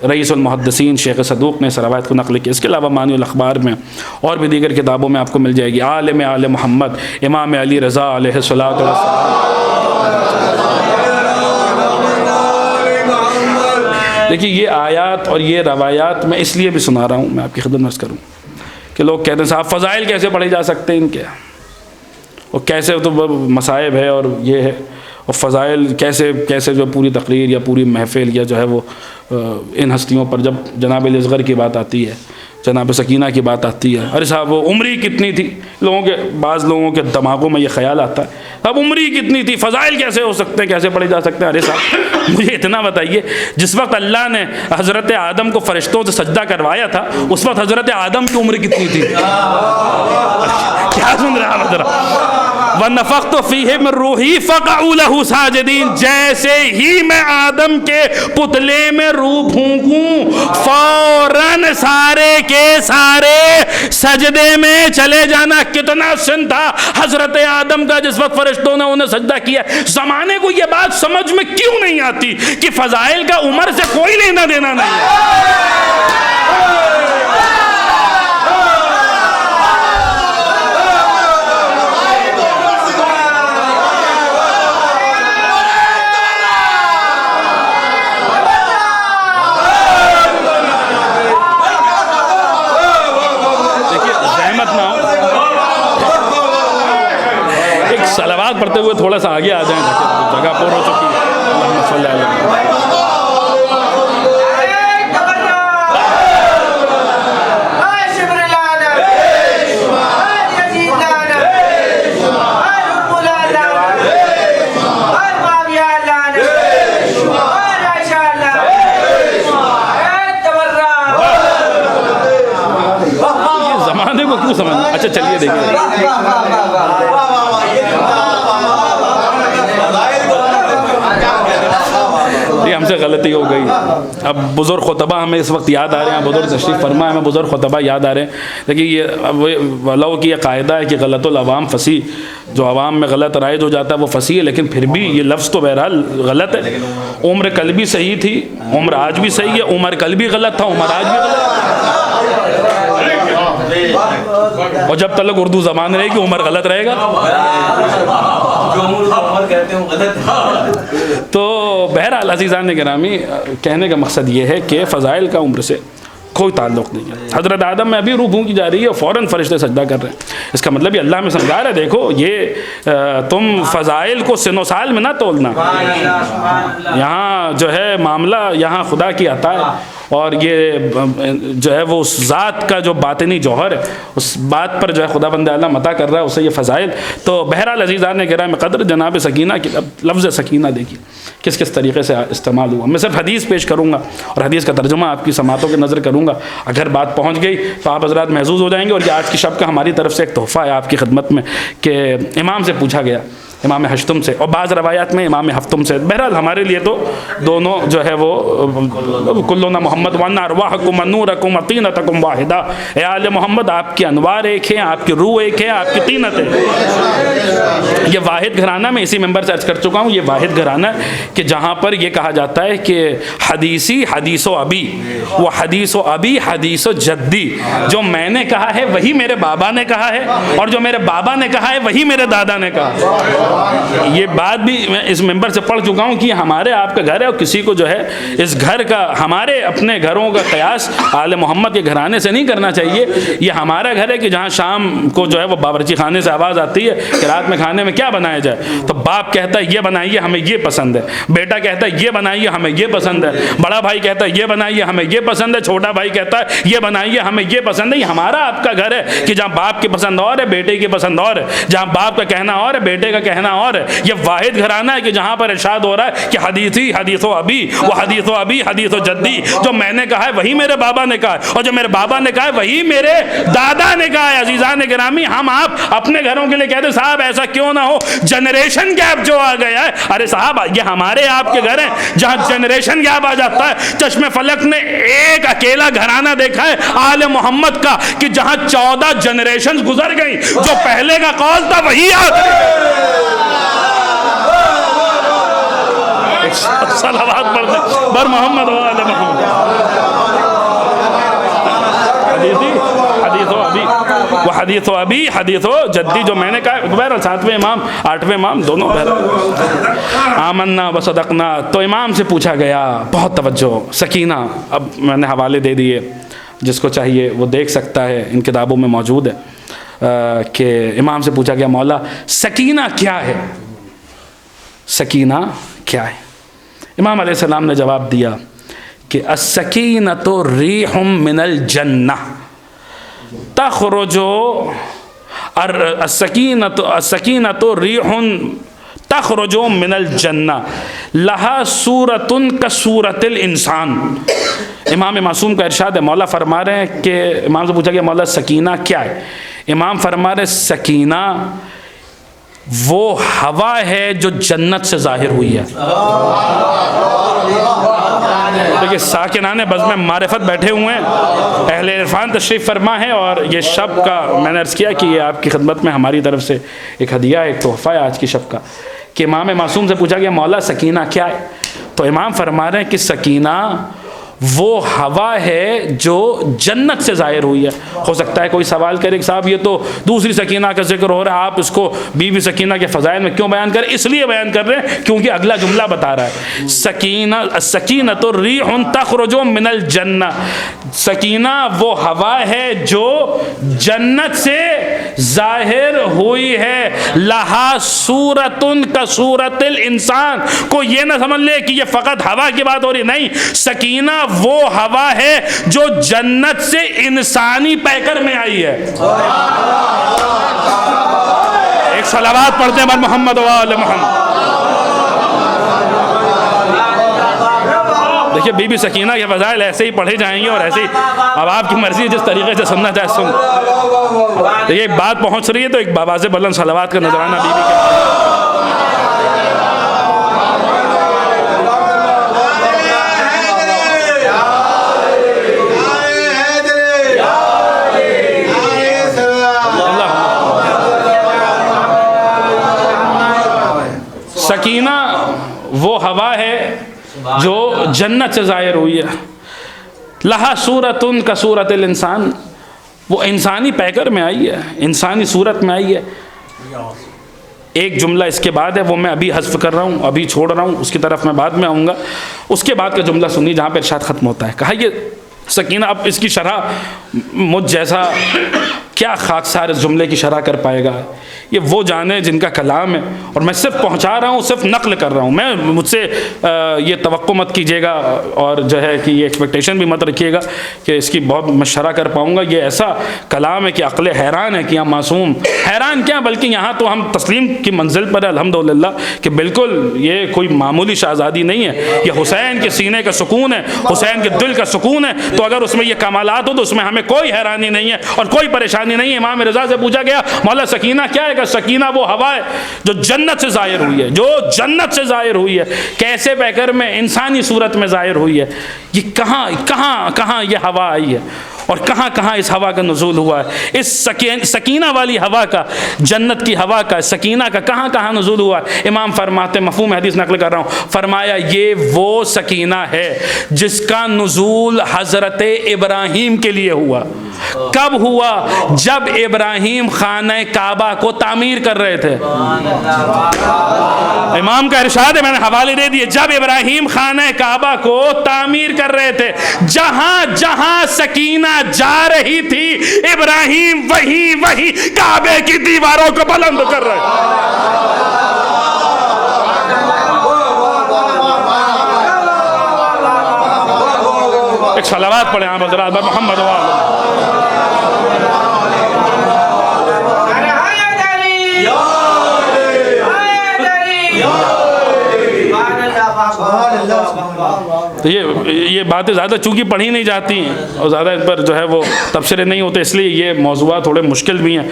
رئیس المحدثین شیخ صدوق نے اس روایت کو نقل کیا۔ اس کے علاوہ مانی الاخبار میں اور بھی دیگر کتابوں میں آپ کو مل جائے گی۔ عالم آل محمد امام علی رضا علیہ الصلوۃ والسلام۔ دیکھیے یہ آیات اور یہ روایات میں اس لیے بھی سنا رہا ہوں، میں آپ کی خدمت میں عرض کروں کہ لوگ کہتے ہیں صاحب فضائل کیسے پڑھے جا سکتے ہیں ان کے، اور کیسے تو مصائب ہے اور یہ ہے، اور فضائل کیسے جو پوری تقریر یا پوری محفل یا جو ہے وہ ان ہستیوں پر جب جناب اصغر کی بات آتی ہے، جناب سکینہ کی بات آتی ہے، ارے صاحب وہ عمری کتنی تھی، بعض لوگوں کے دماغوں میں یہ خیال آتا ہے اب عمری کتنی تھی، فضائل کیسے ہو سکتے ہیں، کیسے پڑھے جا سکتے ہیں۔ ارے صاحب مجھے اتنا بتائیے، جس وقت اللہ نے حضرت آدم کو فرشتوں سے سجدہ کروایا تھا اس وقت حضرت آدم کی عمر کتنی تھی؟ کیا سن رہے ہیں آپ حضرت؟ وَنَفَخْتُ فِيهِ مِن رُوحِي فَقَعُوا لَهُ سَاجِدِينَ، جیسے ہی میں آدم کے پتلے میں روح پھونکوں فوراً سارے کے سارے سجدے میں چلے جانا۔ کتنا سن تھا حضرت آدم کا جس وقت فرشتوں نے انہیں سجدہ کیا۔ زمانے کو یہ بات سمجھ میں کیوں نہیں آتی کہ فضائل کا عمر سے کوئی لینا دینا نہیں ہے۔ صلوات پڑھتے ہوئے تھوڑا سا آگے آ جائیں، جگہ پر ہو چکی ہے۔ اللہم صلی اللہ علیہ وسلم۔ یہ زمانے کو کیوں سمجھ، اچھا چلیے دیکھیں، ہم سے غلطی ہو گئی۔ اب بزرگ خطبہ ہمیں اس وقت یاد آ رہے ہیں، بزرگ تشریف فرما ہمیں بزرگ خطبہ یاد آ رہے ہیں، لیکن یہ ولو کہ یہ قاعدہ ہے کہ غلط العوام فصیح، جو عوام میں غلط رائج ہو جاتا ہے وہ فصیح ہے، لیکن پھر بھی یہ لفظ تو بہرحال غلط ہے۔ عمر کل بھی صحیح تھی، عمر آج بھی صحیح ہے، عمر کل بھی غلط تھا، عمر آج بھی غلط ہے، اور جب تک اردو زبان رہے گی عمر غلط رہے گا۔ تو بہرحال عزیزان گرامی، کہنے کا مقصد یہ ہے کہ فضائل کا عمر سے کوئی تعلق نہیں ہے۔ حضرت آدم میں ابھی روح پھونکی جا رہی ہے، فوراً فرشتے سجدہ کر رہے ہیں۔ اس کا مطلب یہ اللہ میں سمجھا رہا ہے دیکھو یہ تم فضائل کو سن و سال میں نہ تولنا، یہاں جو ہے معاملہ یہاں خدا کی عطا ہے، اور یہ جو ہے وہ اس ذات کا جو باطنی جوہر ہے، اس بات پر جو ہے خدا بند عالم عطا کر رہا ہے اسے یہ فضائل۔ تو بہرحال عزیزان گرامی قدر، جناب سکینہ کی لفظ سکینہ دیکھیے کس کس طریقے سے استعمال ہوا۔ میں صرف حدیث پیش کروں گا اور حدیث کا ترجمہ آپ کی سماعتوں کے نظر کروں گا، اگر بات پہنچ گئی تو آپ حضرات محظوظ ہو جائیں گے۔ اور یہ آج کی شب کا ہماری طرف سے ایک تحفہ ہے آپ کی خدمت میں کہ امام سے پوچھا گیا، امام حشتم سے، اور بعض روایات میں امام ہفتم سے۔ بہرحال ہمارے لیے تو دونوں جو ہے وہ کلنا محمد وانا ارواحکم انورکم طینتکم واحدہ، اے آل محمد آپ کی انوار ایک ہیں، آپ کی روح ایک ہے، آپ کی طینت ہے۔ یہ واحد گھرانہ، میں اسی ممبر سے عرض کر چکا ہوں، یہ واحد گھرانہ ہے کہ جہاں پر یہ کہا جاتا ہے کہ حدیثی حدیث و ابی، وہ حدیث و ابی حدیث و جدی، جو میں نے کہا ہے وہی میرے بابا نے کہا ہے، اور جو میرے بابا نے کہا ہے وہی میرے دادا نے کہا۔ یہ بات بھی میں اس ممبر سے پڑھ چکا ہوں کہ ہمارے آپ کا گھر ہے، اور کسی کو جو ہے اس گھر کا، ہمارے اپنے گھروں کا قیاس آل محمد کے گھرانے سے نہیں کرنا چاہیے۔ یہ ہمارا گھر ہے کہ جہاں شام کو جو ہے وہ باورچی خانے سے آواز آتی ہے کہ رات میں کھانے میں کیا بنایا جائے، تو باپ کہتا ہے یہ بنائیے ہمیں یہ پسند ہے، بیٹا کہتا ہے یہ بنائیے ہمیں یہ پسند ہے، بڑا بھائی کہتا ہے یہ بنائیے ہمیں یہ پسند ہے، چھوٹا بھائی کہتا ہے یہ بنائیے ہمیں یہ پسند ہے۔ یہ ہمارا آپ کا گھر ہے کہ جہاں باپ کی پسند اور ہے، بیٹے کی پسند اور ہے، جہاں باپ کا کہنا اور ہے، بیٹے کا کہنا اور ہے۔ یہ واحد گھرانہ ہے کہ جہاں پر ارشاد ہو رہا ہے کہ حدیثی حدیث و ابی، وہ حدیث و ابی حدیث و جدی، جو میں نے کہا ہے وہی میرے بابا نے کہا ہے، اور جو میرے بابا نے کہا ہے وہی میرے دادا نے کہا ہے۔ عزیزان گرامی، ہم آپ اپنے گھروں کے لیے کہتے ہیں صاحب ایسا کیوں نہ ہو، جنریشن گیپ جو آ گیا ہے، ارے صاحب یہ ہمارے آپ کے گھر ہیں جہاں جنریشن گیپ آ جاتا ہے۔ چشم فلک نے ایک اکیلا گھرانہ دیکھا ہے آل محمد کا کہ جہاں 14 جنریشن گزر گئی، جو پہلے کا قول تھا وہی صلوات پڑھتے بر محمد و آل محمد۔ حدیث و ابی، وہ حدیث و ابی حدیث و جدی، جو میں نے کہا بہرحال 7ویں امام 8ویں امام دونوں بہرحال آمنا و صدقنا۔ تو امام سے پوچھا گیا، بہت توجہ، سکینہ، اب میں نے حوالے دے دیے، جس کو چاہیے وہ دیکھ سکتا ہے، ان کتابوں میں موجود ہے کہ امام سے پوچھا گیا مولا سکینہ کیا ہے، سکینہ کیا ہے؟ امام علیہ السلام نے جواب دیا کہ السکینۃ ریح من الجنہ تخرج، السکینۃ ریح تخرج من الجنہ لہا صورۃ کصورۃ الانسان۔ امام معصوم کا ارشاد ہے، مولا فرما رہے ہیں کہ امام سے پوچھا گیا مولا سکینہ کیا ہے؟ امام فرما رہے سکینہ وہ ہوا ہے جو جنت سے ظاہر ہوئی ہے۔ دیکھیں ساکنان بزم معرفت بیٹھے ہوئے ہیں، اہل عرفان تشریف فرما ہے، اور یہ شب کا میں نے عرض کیا کہ یہ آپ کی خدمت میں ہماری طرف سے ایک ہدیہ، ایک تحفہ ہے آج کی شب کا، کہ امام معصوم سے پوچھا گیا مولا سکینہ کیا ہے؟ تو امام فرما رہے ہیں کہ سکینہ وہ ہوا ہے جو جنت سے ظاہر ہوئی ہے۔ ہو سکتا ہے کوئی سوال کرے کہ صاحب یہ تو دوسری سکینہ کا ذکر ہو رہا ہے، آپ اس کو بی بی سکینہ کے فضائل میں کیوں بیان کریں؟ اس لیے بیان کر رہے ہیں کیونکہ اگلا جملہ بتا رہا ہے سکینہ السکینۃ ریح تخرج من الجنہ، سکینہ وہ ہوا ہے جو جنت سے ظاہر ہوئی ہے، لہا صورۃ کصورۃ الانسان۔ کو یہ نہ سمجھ لے کہ یہ فقط ہوا کی بات ہو رہی، نہیں، سکینہ وہ ہوا ہے جو جنت سے انسانی پیکر میں آئی ہے۔ ایک صلوات پڑھتے ہیں بر محمد و آل محمد۔ دیکھیے بی بی سکینہ کے فضائل ایسے ہی پڑھے جائیں گے، اور ایسے ہی اب آپ کی مرضی جس طریقے سے سننا چاہے سن۔ دیکھیے ایک بات پہنچ رہی ہے تو ایک باواز بلند صلوات کا نذرانہ بی بی کے سکینہ وہ ہوا ہے جو جنت سے ظاہر ہوئی ہے، لہا صورت کصورت الانسان، وہ انسانی پیکر میں آئی ہے، انسانی صورت میں آئی ہے۔ ایک جملہ اس کے بعد ہے، وہ میں ابھی حذف کر رہا ہوں، ابھی چھوڑ رہا ہوں، اس کی طرف میں بعد میں آؤں گا۔ اس کے بعد کا جملہ سنی جہاں پہ ارشاد ختم ہوتا ہے، کہا یہ سکینہ اب اس کی شرح مجھ جیسا کیا خاکسار اس جملے کی شرح کر پائے گا، یہ وہ جانے جن کا کلام ہے، اور میں صرف پہنچا رہا ہوں، صرف نقل کر رہا ہوں. مجھ سے یہ توقع مت کیجیے گا اور جو ہے کہ یہ ایکسپیکٹیشن بھی مت رکھیے گا کہ اس کی بہت میں شرح کر پاؤں گا. یہ ایسا کلام ہے کہ عقل حیران ہے کہ ہم معصوم حیران کیا، بلکہ یہاں تو ہم تسلیم کی منزل پر ہے الحمدللہ کہ بالکل یہ کوئی معمولی شہزادی نہیں ہے، یہ حسین کے سینے کا سکون ہے، حسین کے دل کا سکون ہے. تو اگر اس میں یہ کمالات ہو تو اس میں ہمیں کوئی حیرانی نہیں ہے اور کوئی پریشانی نہیں ہے. امام رضا سے پوچھا گیا مولا سکینہ کیا ہے؟ کہ سکینہ وہ ہوا ہے جو جنت سے ظاہر ہوئی ہے، جو جنت سے ظاہر ہوئی ہے. کیسے بہ کر میں انسانی صورت میں ظاہر ہوئی ہے؟ یہ کہاں یہ ہوا آئی ہے اور کہاں کہاں اس ہوا کا نزول ہوا ہے؟ اس سکینہ والی ہوا کا، جنت کی ہوا کا، سکینہ کا کہاں کہاں نزول ہوا ہے؟ امام فرماتے، مفہوم حدیث نقل کر رہا ہوں، فرمایا یہ وہ سکینہ ہے جس کا نزول حضرت ابراہیم کے لیے ہوا. کب ہوا؟ جب ابراہیم خانہ کعبہ کو تعمیر کر رہے تھے. امام کا ارشاد ہے، میں نے حوالے دے دیے. جب ابراہیم خانہ کعبہ کو تعمیر کر رہے تھے، جہاں جہاں سکینہ جا رہی تھی ابراہیم وہی کعبے کی دیواروں کو بلند کر رہے تھے. ایک صلوات پڑھیں آپ حضرات محمد تو یہ باتیں زیادہ چونکہ پڑھی نہیں جاتی ہیں اور زیادہ اس پر جو ہے وہ تبصرے نہیں ہوتے، اس لیے یہ موضوعات تھوڑے مشکل بھی ہیں.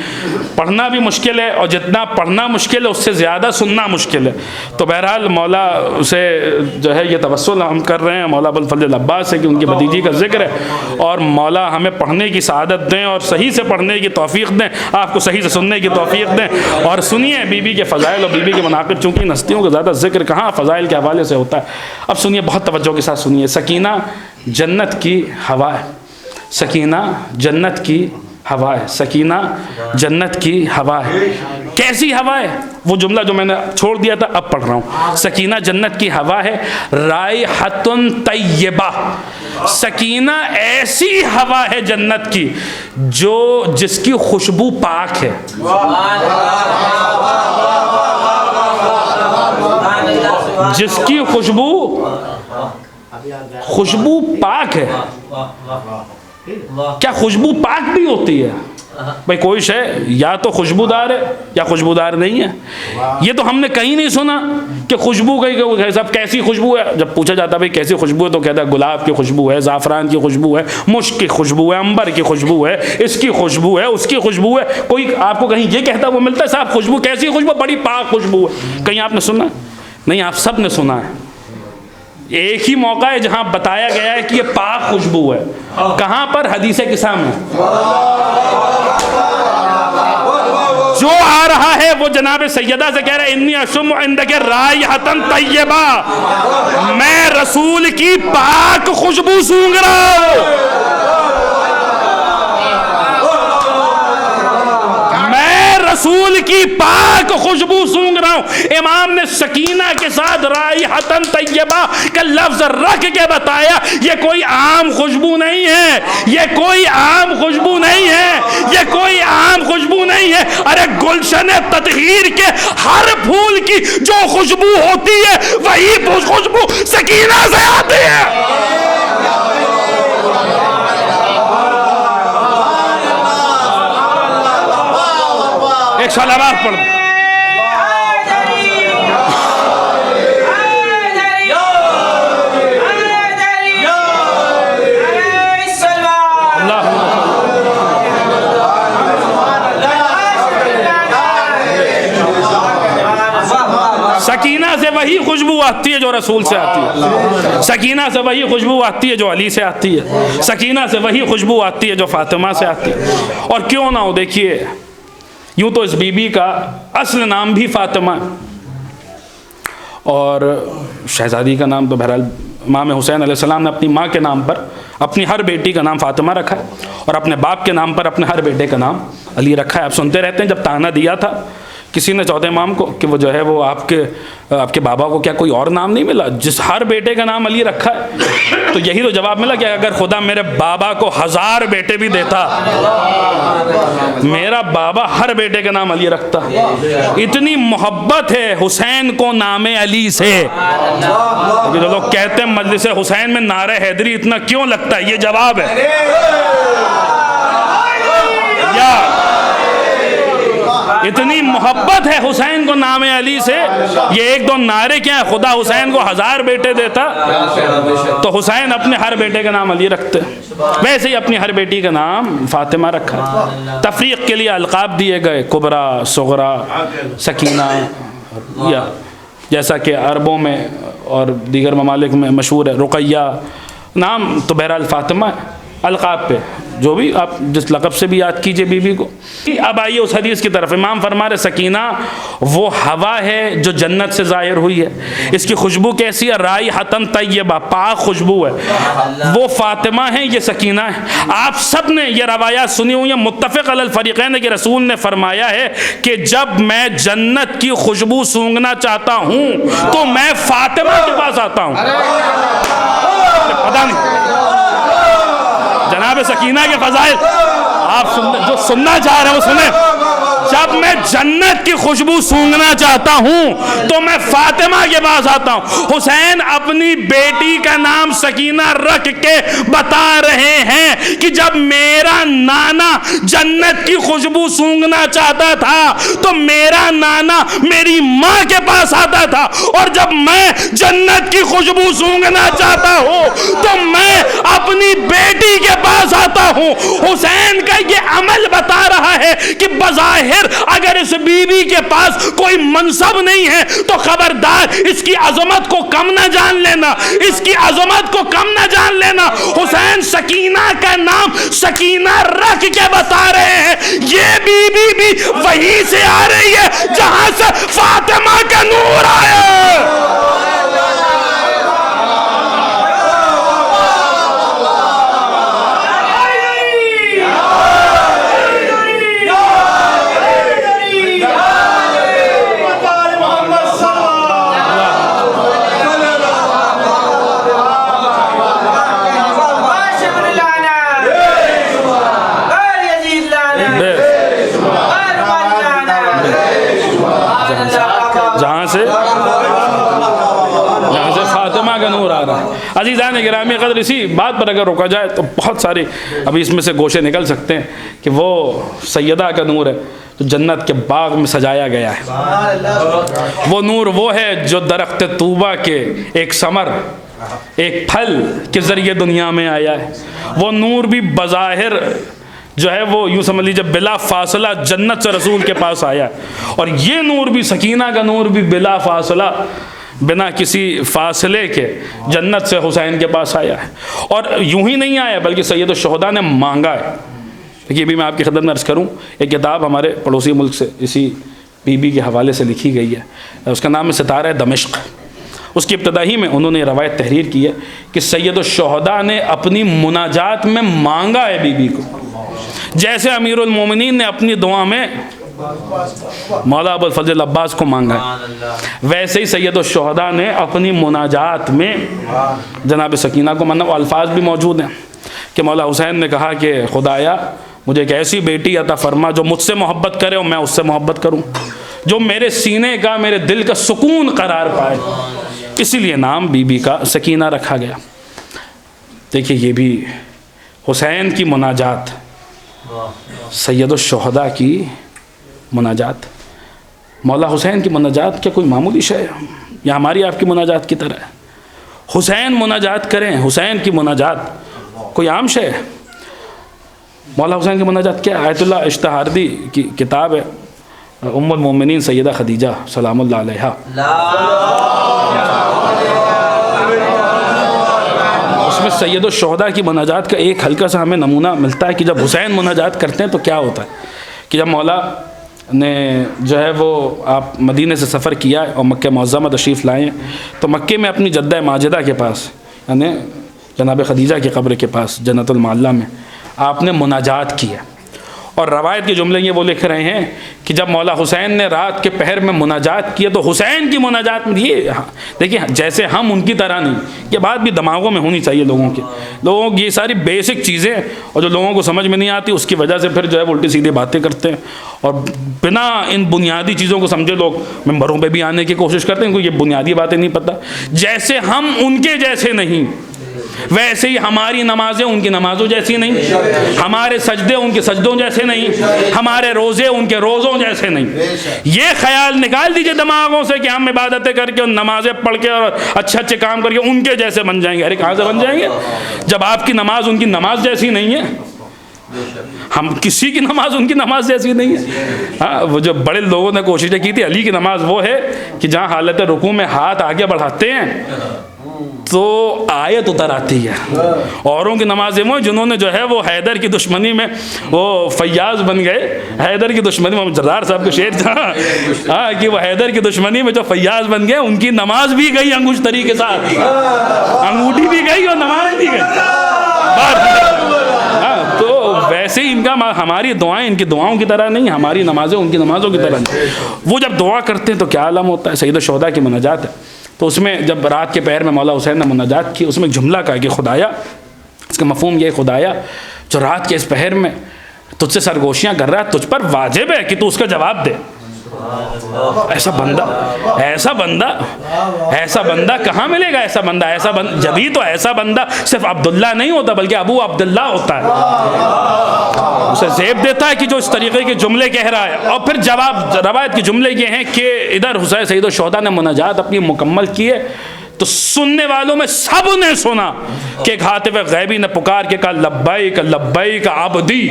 پڑھنا بھی مشکل ہے اور جتنا پڑھنا مشکل ہے اس سے زیادہ سننا مشکل ہے. تو بہرحال مولا سے جو ہے یہ توسل ہم کر رہے ہیں مولا ابوالفضل عباس سے کہ ان کی بھتیجی کا ذکر ہے، اور مولا ہمیں پڑھنے کی سعادت دیں اور صحیح سے پڑھنے کی توفیق دیں، آپ کو صحیح سے سننے کی توفیق دیں. اور سنیے بی بی کے فضائل اور بی بی کے مناقب، چونکہ ان ہستیوں کا زیادہ ذکر کہاں فضائل کے حوالے سے ہوتا ہے. اب سنیے بہت توجہ کے ساتھ سنیے. سکینہ جنت کی ہوا ہے، سکینہ جنت کی ہوا ہے، سکینہ جنت کی ہوا ہے. کیسی ہوا ہے؟ وہ جملہ جو میں نے چھوڑ دیا تھا اب پڑھ رہا ہوں. سکینہ جنت کی ہوا ہے، رائحۃ طیبہ. سکینہ ایسی ہوا ہے جنت کی جس کی خوشبو پاک ہے. جس کی خوشبو پاک ہے. کیا خوشبو پاک بھی ہوتی ہے؟ بھئی کوئی شے یا تو خوشبودار ہے یا خوشبودار نہیں ہے. یہ تو ہم نے کہیں نہیں سنا کہ خوشبو صاحب کیسی خوشبو ہے. جب پوچھا جاتا ہے کیسی خوشبو ہے تو کہتا ہے گلاب کی خوشبو ہے، زعفران کی خوشبو ہے، مشک کی خوشبو ہے، عنبر کی خوشبو ہے، اس کی خوشبو ہے، اس کی خوشبو ہے. کوئی آپ کو کہیں یہ کہتا وہ ملتا ہے صاحب خوشبو کیسی خوشبو؟ بڑی پاک خوشبو ہے. کہیں آپ نے سنا؟ نہیں، آپ سب نے سنا ہے. ایک ہی موقع ہے جہاں بتایا گیا ہے کہ یہ پاک خوشبو ہے. کہاں پر؟ حدیث قصہ میں. جو آ رہا ہے وہ جناب سیدہ سے کہہ رہا ہے انی اشم عندک رائحۃ طیبہ، میں رسول کی پاک خوشبو سونگھ رہا ہوں. رسول کی پاک خوشبو سونگھ رہا ہوں. امام نے سکینہ کے ساتھ رائحۃ طیبہ کا لفظ رکھ کے بتایا یہ کوئی عام خوشبو نہیں ہے، یہ کوئی عام خوشبو نہیں ہے، یہ کوئی عام خوشبو نہیں ہے. ارے گلشن تطہیر کے ہر پھول کی جو خوشبو ہوتی ہے وہی خوشبو سکینہ سے آتی ہے. ایک صلوات پڑھ دیں. سکینہ سے وہی خوشبو آتی ہے جو رسول سے آتی ہے. سکینہ سے وہی خوشبو آتی ہے جو علی سے آتی ہے. سکینہ سے وہی خوشبو آتی ہے جو فاطمہ سے آتی ہے. اور کیوں نہ ہو، دیکھیے یوں تو اس بی بی کا اصل نام بھی فاطمہ ہے اور شہزادی کا نام تو بہرحال امام حسین علیہ السلام نے اپنی ماں کے نام پر اپنی ہر بیٹی کا نام فاطمہ رکھا ہے اور اپنے باپ کے نام پر اپنے ہر بیٹے کا نام علی رکھا ہے. آپ سنتے رہتے ہیں جب تانا دیا تھا کسی نے چوتھے امام کو کہ وہ جو ہے وہ آپ کے بابا کو کیا کوئی اور نام نہیں ملا؟ جس ہر بیٹے کا نام علی رکھا ہے، تو یہی تو جواب ملا کہ اگر خدا میرے بابا کو 1000 بیٹے بھی دیتا، میرا بابا ہر بیٹے کا نام علی رکھتا۔ اتنی محبت ہے حسین کو نام علی سے۔ جو لوگ کہتے ہیں مجلس حسین میں نعرہ حیدری اتنا کیوں لگتا ہے، یہ جواب ہے۔ یا اتنی محبت ہے حسین کو نام علی سے، یہ ایک دو نعرے کیا ہے؟ خدا حسین کو 1000 بیٹے دیتا تو حسین اپنے ہر بیٹے کا نام علی رکھتے، ویسے ہی اپنی ہر بیٹی کا نام فاطمہ رکھا۔ تفریق کے لیے القاب دیے گئے، کبرا، صغرا، سکینہ، یا جیسا کہ عربوں میں اور دیگر ممالک میں مشہور ہے رقیہ، نام تو بہرحال فاطمہ ہے۔ القاب پہ جو بھی آپ جس لقب سے بھی یاد کیجئے بی بی کو۔ اب آئیے اس حدیث کی طرف۔ امام فرما رہے سکینہ وہ ہوا ہے جو جنت سے ظاہر ہوئی ہے، اس کی خوشبو کیسی ہے؟ رائحۃ طیبہ، پاک خوشبو ہے۔ وہ فاطمہ ہیں، یہ سکینہ ہے۔ آپ سب نے یہ روایات سنی ہوئی ہیں، متفق علی الفریقین کہ رسول نے فرمایا ہے کہ جب میں جنت کی خوشبو سونگھنا چاہتا ہوں تو میں فاطمہ کے پاس آتا ہوں۔ پتہ نہیں جناب سکینہ کے فضائل آپ جو سننا چاہ رہے ہیں وہ سنیں۔ جب میں جنت کی خوشبو سونگھنا چاہتا ہوں تو میں فاطمہ کے پاس آتا ہوں۔ حسین اپنی بیٹی کا نام سکینہ رکھ کے بتا رہے ہیں کہ جب میرا نانا جنت کی خوشبو سونگھنا چاہتا تھا تو میرا نانا میری ماں کے پاس آتا تھا، اور جب میں جنت کی خوشبو سونگھنا چاہتا ہوں تو میں اپنی بیٹی کے پاس آتا ہوں۔ حسین کا یہ عمل بتا رہا ہے کہ بظاہر اگر اس بی بی کے پاس کوئی منصب نہیں ہے تو خبردار اس کی عظمت کو کم نہ جان لینا، اس کی عظمت کو کم نہ جان لینا۔ حسین سکینہ کا نام سکینہ رکھ کے بتا رہے ہیں یہ بی بی بھی وہیں سے آ رہی ہے جہاں سے فاطمہ کا نور آیا۔ جہاں سے فاطمہ کا نور آ رہا ہے۔ عزیزان گرامی قدر، اسی بات پر اگر رکا جائے تو بہت سارے ابھی اس میں سے گوشے نکل سکتے ہیں کہ وہ سیدہ کا نور ہے جو جنت کے باغ میں سجایا گیا ہے۔ وہ نور وہ ہے جو درخت طوبہ کے ایک ثمر، ایک پھل کے ذریعے دنیا میں آیا ہے۔ وہ نور بھی بظاہر جو ہے وہ یوں سمجھ لیجیے بلا فاصلہ جنت سے رسول کے پاس آیا، اور یہ نور بھی سکینہ کا نور بھی بلا فاصلہ، بنا کسی فاصلے کے جنت سے حسین کے پاس آیا ہے۔ اور یوں ہی نہیں آیا بلکہ سید الشہداء نے مانگا ہے۔ دیکھیے بھی میں آپ کی خدمت میں عرض کروں، ایک کتاب ہمارے پڑوسی ملک سے اسی بی بی کے حوالے سے لکھی گئی ہے، اس کا نام ہے ستارہ دمشق۔ اس کی ابتدائی میں انہوں نے روایت تحریر کی ہے کہ سید الشہداء نے اپنی مناجات میں مانگا ہے بی بی کو، جیسے امیر المومنین نے اپنی دعا میں مولا ابو الفضل عباس کو مانگا ہے، ویسے ہی سید الشہداء نے اپنی مناجات میں جناب سکینہ کو مانگا۔ وہ الفاظ بھی موجود ہیں کہ مولا حسین نے کہا کہ خدایا مجھے ایک ایسی بیٹی عطا فرما جو مجھ سے محبت کرے اور میں اس سے محبت کروں، جو میرے سینے کا، میرے دل کا سکون قرار پائے۔ اسی لیے نام بی بی کا سکینہ رکھا گیا۔ دیکھیے یہ بھی حسین کی مناجات، سید الشہداء کی مناجات، مولا حسین کی مناجات کیا کوئی معمولی شے ہے یا ہماری آپ کی مناجات کی طرح ہے؟ حسین مناجات کریں، حسین کی مناجات کوئی عام شے ہے؟ مولا حسین کی مناجات کیا ہے؟ آیت اللہ اشتہاردی کی کتاب ہے، ام المومنین سیدہ خدیجہ سلام اللہ علیہا، اس میں سید الشہداء کی مناجات کا ایک ہلکا سا ہمیں نمونہ ملتا ہے کہ جب حسین مناجات کرتے ہیں تو کیا ہوتا ہے کہ جب مولا نے جو ہے وہ آپ مدینے سے سفر کیا اور مکہ معظمہ تشریف لائے ہیں تو مکے میں اپنی جدہ ماجدہ کے پاس یعنی جناب خدیجہ کی قبر کے پاس جنت المعلیٰ میں آپ نے مناجات کی ہے، اور روایت کے جملے یہ وہ لکھ رہے ہیں کہ جب مولا حسین نے رات کے پہر میں مناجات کیا تو حسین کی مناجات میں یہ دیکھیے جیسے ہم ان کی طرح نہیں، یہ بات بھی دماغوں میں ہونی چاہیے لوگوں کی یہ ساری بیسک چیزیں، اور جو لوگوں کو سمجھ میں نہیں آتی اس کی وجہ سے پھر جو ہے وہ الٹی سیدھی باتیں کرتے ہیں، اور بنا ان بنیادی چیزوں کو سمجھے لوگ ممبروں پہ بھی آنے کی کوشش کرتے ہیں، ان کو یہ بنیادی باتیں نہیں پتہ۔ جیسے ہم ان کے جیسے نہیں ویسے ہی ہماری نمازیں ان کی نمازوں جیسی نہیں، ہمارے سجدے ان کے سجدوں جیسے نہیں، ہمارے روزے ان کے روزوں جیسے نہیں۔ یہ خیال نکال دیجئے دماغوں سے کہ ہم عبادتیں کر کے نمازیں پڑھ کے اور اچھے اچھے کام کر کے ان کے جیسے بن جائیں گے۔ ارے کہاں سے بن جائیں گے جب آپ کی نماز ان کی نماز جیسی نہیں ہے؟ ہم کسی کی نماز ان کی نماز جیسی نہیں ہے۔ ہاں وہ جو بڑے لوگوں نے کوششیں کی تھی، علی کی نماز وہ ہے کہ جہاں حالت رکوع میں ہاتھ آگے بڑھاتے ہیں تو آیت اتر آتی ہے۔ اوروں کی نمازیں وہ جنہوں نے جو ہے وہ حیدر کی دشمنی میں وہ فیاض بن گئے، حیدر کی دشمنی میں جرار صاحب کو شعر تھا کہ وہ حیدر کی دشمنی میں جو فیاض بن گئے، ان کی نماز بھی گئی انگوش تری کے ساتھ، انگوٹھی بھی گئی اور نماز بھی گئی۔ تو ویسے ہی ان کا ہماری دعائیں ان کی دعاؤں کی طرح نہیں، ہماری نمازیں ان کی نمازوں کی طرح نہیں۔ وہ جب دعا کرتے ہیں تو کیا عالم ہوتا ہے۔ سید الشہداء کی مناجات ہے، تو اس میں جب رات کے پہر میں مولا حسین نے مناجات کی، اس میں ایک جملہ کہا کہ خدایا، اس کا مفہوم یہ خدایا جو رات کے اس پہر میں تجھ سے سرگوشیاں کر رہا ہے، تجھ پر واجب ہے کہ تو اس کا جواب دے۔ ایسا بندہ کہاں ملے گا؟ ایسا بندہ جبھی تو ایسا بندہ صرف عبداللہ نہیں ہوتا بلکہ ابو عبداللہ ہوتا ہے، اسے زیب دیتا ہے کہ جو اس طریقے کے جملے کہہ رہا ہے۔ اور پھر جواب روایت کے جملے یہ ہیں کہ ادھر حسین سید الشہداء نے مناجات اپنی مکمل کیے تو سننے والوں میں سب نے سنا کہ ایک ہاتف غیبی نے پکار کے کہا لبیک لبیک عبدی،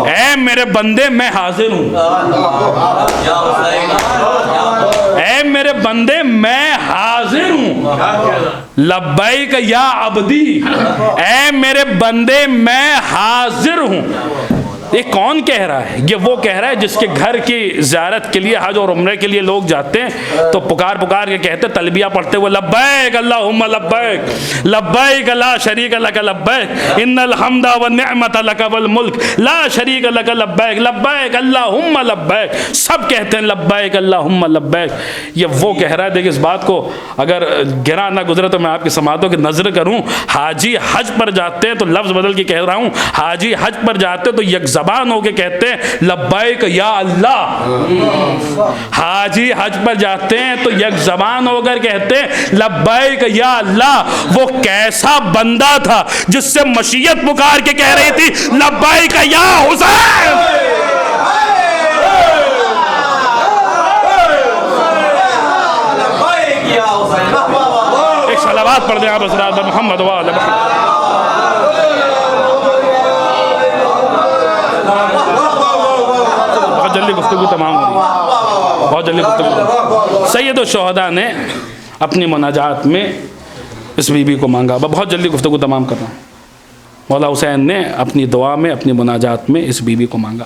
اے میرے بندے میں حاضر ہوں، اے میرے بندے میں حاضر ہوں، لبیک یا عبدی، اے میرے بندے میں حاضر ہوں۔ یہ کون کہہ رہا ہے؟ یہ وہ کہہ رہا ہے جس کے گھر کی زیارت کے لیے حج اور عمرے کے لیے لوگ جاتے ہیں تو پکار کے کہتے تلبیہ پڑھتے ہوئے لبیک اللہم لبیک لبیک لا شریک لک لبیک ان الحمد والنعمت لک والملک لا شریک لک لبیک لبیک اللہم لبیک، سب کہتے ہیں لبیک اللہم لبیک۔ یہ وہ کہہ رہا ہے۔ دیکھیں اس بات کو اگر گرا نہ گزرے تو میں آپ کی سماعتوں کی نظر کروں، حاجی حج پر جاتے ہیں تو لفظ بدل کے کہہ رہا ہوں، حاجی حج پر جاتے تو یک زبان ہو کے کہتے ہیں لبیک یا اللہ، حاجی حج پر جاتے ہیں تو یک زبان ہو کر کہتے ہیں لبیک یا اللہ۔ وہ کیسا بندہ تھا جس سے مشیت پکار کے کہہ رہی تھی لبیک یا حسین۔ ایک صلوات پڑھ دیں آپ حضرات محمد و آل محمد۔ جلدی گفتگو تمام ہو رہی ہے، بہت جلدی گفتگو۔ سید الشہداء نے اپنی مناجات میں اس بی بی کو مانگا، بہت جلدی گفتگو تمام کر رہا ہوں۔ مولا حسین نے اپنی دعا میں اپنی مناجات میں اس بی بی کو مانگا۔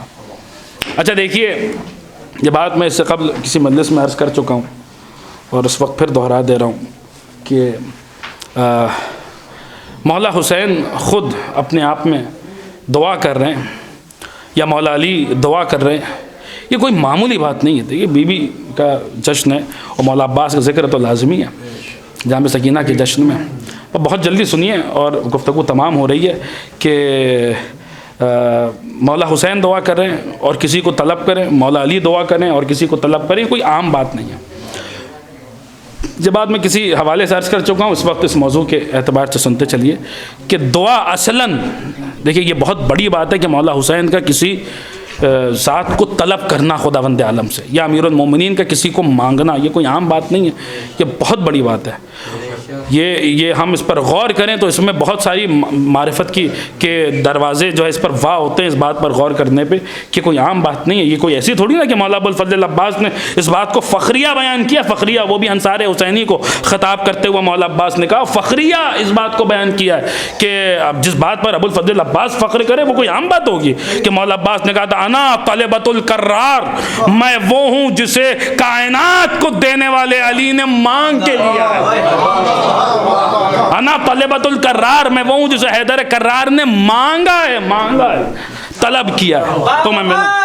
اچھا دیکھیے، یہ بات میں اس سے قبل کسی مجلس میں عرض کر چکا ہوں اور اس وقت پھر دہرا دے رہا ہوں کہ مولا حسین خود اپنے آپ میں دعا کر رہے ہیں یا مولا علی دعا کر رہے ہیں، یہ کوئی معمولی بات نہیں ہے۔ دیکھیے بی بی کا جشن ہے اور مولا عباس کا ذکر تو لازمی ہے جامع سکینہ کے جشن میں۔ اور بہت جلدی سنیے اور گفتگو تمام ہو رہی ہے کہ مولا حسین دعا کر رہے ہیں اور کسی کو طلب کریں، مولا علی دعا کریں اور کسی کو طلب کریں، کوئی عام بات نہیں ہے۔ جب بات میں کسی حوالے سے عرض کر چکا ہوں، اس وقت اس موضوع کے اعتبار سے سنتے چلیے کہ دعا اصلاً دیکھیے یہ بہت بڑی بات ہے کہ مولا حسین کا کسی ذات کو طلب کرنا خداوند عالم سے یا امیر المومنین کا کسی کو مانگنا، یہ کوئی عام بات نہیں ہے، یہ بہت بڑی بات ہے۔ یہ ہم اس پر غور کریں تو اس میں بہت ساری معرفت کے دروازے جو ہے اس پر واہ ہوتے ہیں، اس بات پر غور کرنے پہ کہ کوئی عام بات نہیں ہے۔ یہ کوئی ایسی تھوڑی نا کہ مولا ابوالفضل عباس نے اس بات کو فخریہ بیان کیا، فخریہ وہ بھی انصار حسینی کو خطاب کرتے ہوئے مولا عباس نے کہا فخریہ اس بات کو بیان کیا ہے کہ اب جس بات پر ابوالفضل عباس فخر کرے وہ کوئی عام بات ہوگی کہ مولا عباس نے کہا تھا انا طلبۃ القرار، میں وہ ہوں جسے کائنات کو دینے والے علی نے مانگ کے لیا ہے۔ انا طلبۃ القرار، میں وہ ہوں جسے حیدر کرار نے مانگا ہے۔ طلب کیا تو میں ملوں.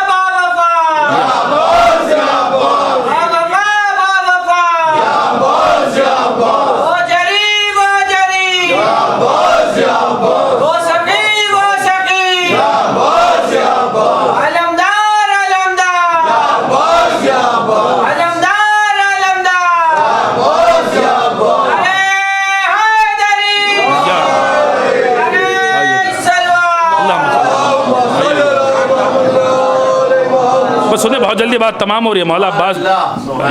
سنیں بہت جلدی بات تمام ہو رہی ہے. مولا عباس,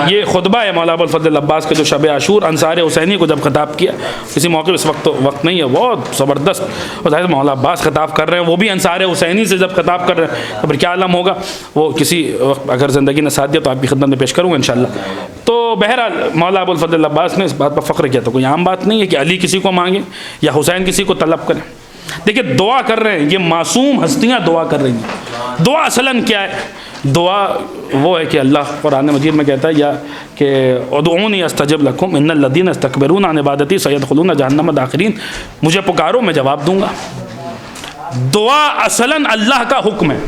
یہ خطبہ ہے مولا ابو الفضل عباس کے جو شب عاشور انصار حسینی کو جب خطاب کیا, کسی موقع اس وقت تو وقت نہیں ہے, بہت زبردست. اور ظاہر مولا عباس خطاب کر رہے ہیں, وہ بھی انصار حسینی سے جب خطاب کر رہے ہیں تو پھر کیا عالم ہوگا. وہ کسی وقت اگر زندگی نے ساتھ دیا تو آپ کی خدمت میں پیش کروں گا انشاءاللہ. تو بہرحال مولا ابو الفضل عباس نے اس بات پر فخر کیا. تو کوئی عام بات نہیں ہے کہ علی کسی کو مانگیں یا حسین کسی کو طلب کریں. دیکھیں دعا کر رہے ہیں, یہ معصوم ہستیاں دعا کر رہی ہیں. دعا اصلاً کیا ہے؟ دعا وہ ہے کہ اللہ قرآن مجید میں کہتا ہے یا کہ ادعونی استجب لکم ان الذین استکبرون عن عبادتی سیدخلون جہنم داخرین, مجھے پکارو میں جواب دوں گا. دعا اصلاً اللہ کا حکم ہے,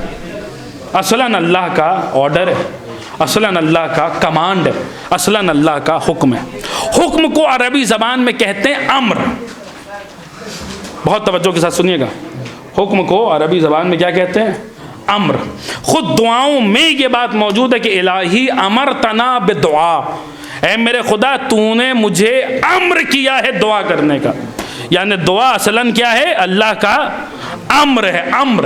اصلاً اللہ کا آرڈر ہے, اصلاً اللہ کا کمانڈ ہے, اصلاً اللہ کا حکم ہے. حکم کو عربی زبان میں کہتے ہیں امر. بہت توجہ کے ساتھ سنیے گا, حکم کو عربی زبان میں کیا کہتے ہیں؟ امر. خود دعاؤں میں یہ بات موجود ہے کہ الہی امرتنا بدعا, اے میرے خدا تو نے مجھے امر کیا ہے دعا کرنے کا. یعنی دعا اصلاً کیا ہے؟ اللہ کا امر ہے. امر,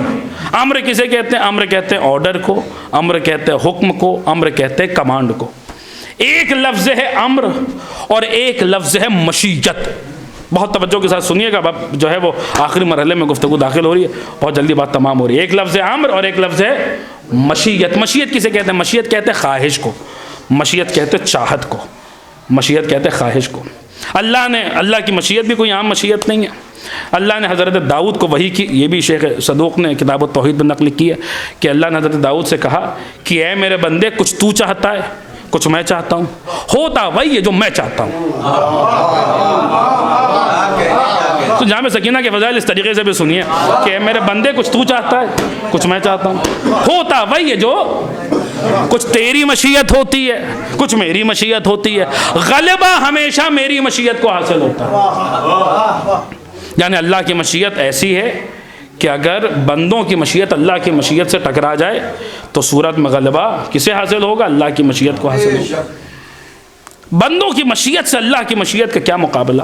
امر کسے کہتے ہیں؟ امر کہتے ہیں آرڈر کو, امر کہتے ہیں حکم کو, امر کہتے ہیں کمانڈ کو. ایک لفظ ہے امر اور ایک لفظ ہے مشیت. بہت توجہ کے ساتھ سنیے گا, جو ہے وہ آخری مرحلے میں گفتگو داخل ہو رہی ہے, بہت جلدی بات تمام ہو رہی ہے. ایک لفظ ہے امر اور ایک لفظ ہے مشیت. مشیت کسے کہتے ہیں؟ مشیت کہتے ہیں خواہش کو, مشیت کہتے ہیں چاہت کو, مشیت کہتے ہیں خواہش کو. اللہ کی مشیت بھی کوئی عام مشیت نہیں ہے. اللہ نے حضرت داؤد کو وحی کی, یہ بھی شیخ صدوق نے کتاب التوحید میں نقل کی ہے کہ اللہ نے حضرت داؤد سے کہا کہ اے میرے بندے کچھ تو چاہتا ہے کچھ میں چاہتا ہوں, ہوتا وہی ہے جو میں چاہتا ہوں. تو جامع سکینہ کے فضائل اس طریقے سے بھی سنیے کہ اے میرے بندے کچھ تو چاہتا ہے کچھ میں چاہتا ہوں, ہوتا وہی ہے جو, کچھ تیری مشیت ہوتی ہے کچھ میری مشیت ہوتی ہے, غلبہ ہمیشہ میری مشیت کو حاصل ہوتا ہے. یعنی اللہ کی مشیت ایسی ہے کہ اگر بندوں کی مشیت اللہ کی مشیت سے ٹکرا جائے تو صورت میں غلبہ کسے حاصل ہوگا؟ اللہ کی مشیت کو حاصل ہوگا. بندوں کی مشیت سے اللہ کی مشیت کا کیا مقابلہ.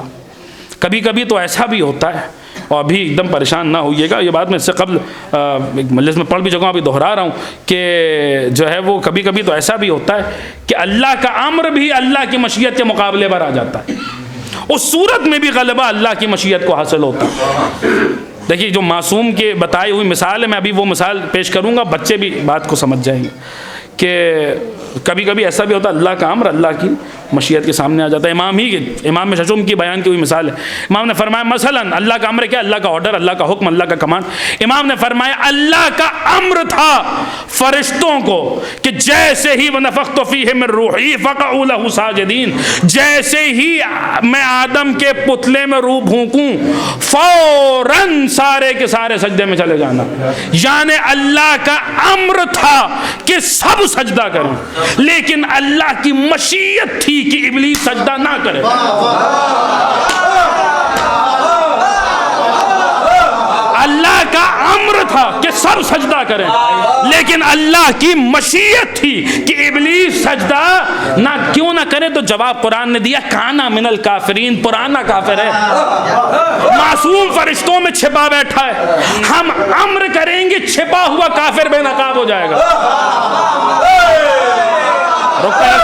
کبھی کبھی تو ایسا بھی ہوتا ہے, اور ابھی ایک دم پریشان نہ ہوئیے گا, یہ بات میں اس سے قبل ایک مجلس میں پڑھ بھی چکا ہوں, ابھی دہرا رہا ہوں کہ جو ہے وہ کبھی کبھی تو ایسا بھی ہوتا ہے کہ اللہ کا امر بھی اللہ کی مشیت کے مقابلے پر آ جاتا ہے, اس صورت میں بھی غلبہ اللہ کی مشیت کو حاصل ہوتا ہے. دیکھیے جو معصوم کے بتائی ہوئی مثال ہے, میں ابھی وہ مثال پیش کروں گا, بچے بھی بات کو سمجھ جائیں گے کہ کبھی کبھی ایسا بھی ہوتا ہے اللہ کا امر اللہ کی مشیت کے سامنے آ جاتا ہے. امام ششم کی بیان کی ہوئی مثال ہے. امام نے فرمایا مثلا اللہ کا امر کیا؟ اللہ کا آرڈر, اللہ کا حکم, اللہ کا کمانڈ. امام نے فرمایا اللہ کا امر تھا فرشتوں کو کہ جیسے ہی وَنَفَخْتُ فِيهِ مِن رُوحِي فَقَعُوا لَهُ سَاجِدِينَ, جیسے ہی میں آدم کے پتلے میں روح پھونکوں فوراً سارے کے سارے سجدے میں چلے جانا. یعنی اللہ کا امر تھا کہ سب سجدہ کریں, لیکن اللہ کی مشیت تھی کہ ابلیس سجدہ نہ کرے. اللہ کا امر تھا کہ سب سجدہ کریں, لیکن اللہ کی مشیت تھی کہ ابلیس سجدہ نہ کیوں نہ کرے. تو جواب قرآن نے دیا کانا من الکافرین, پرانا کافر ہے, معصوم فرشتوں میں چھپا بیٹھا ہے. ہم امر کریں گے چھپا ہوا کافر بے نقاب ہو جائے گا.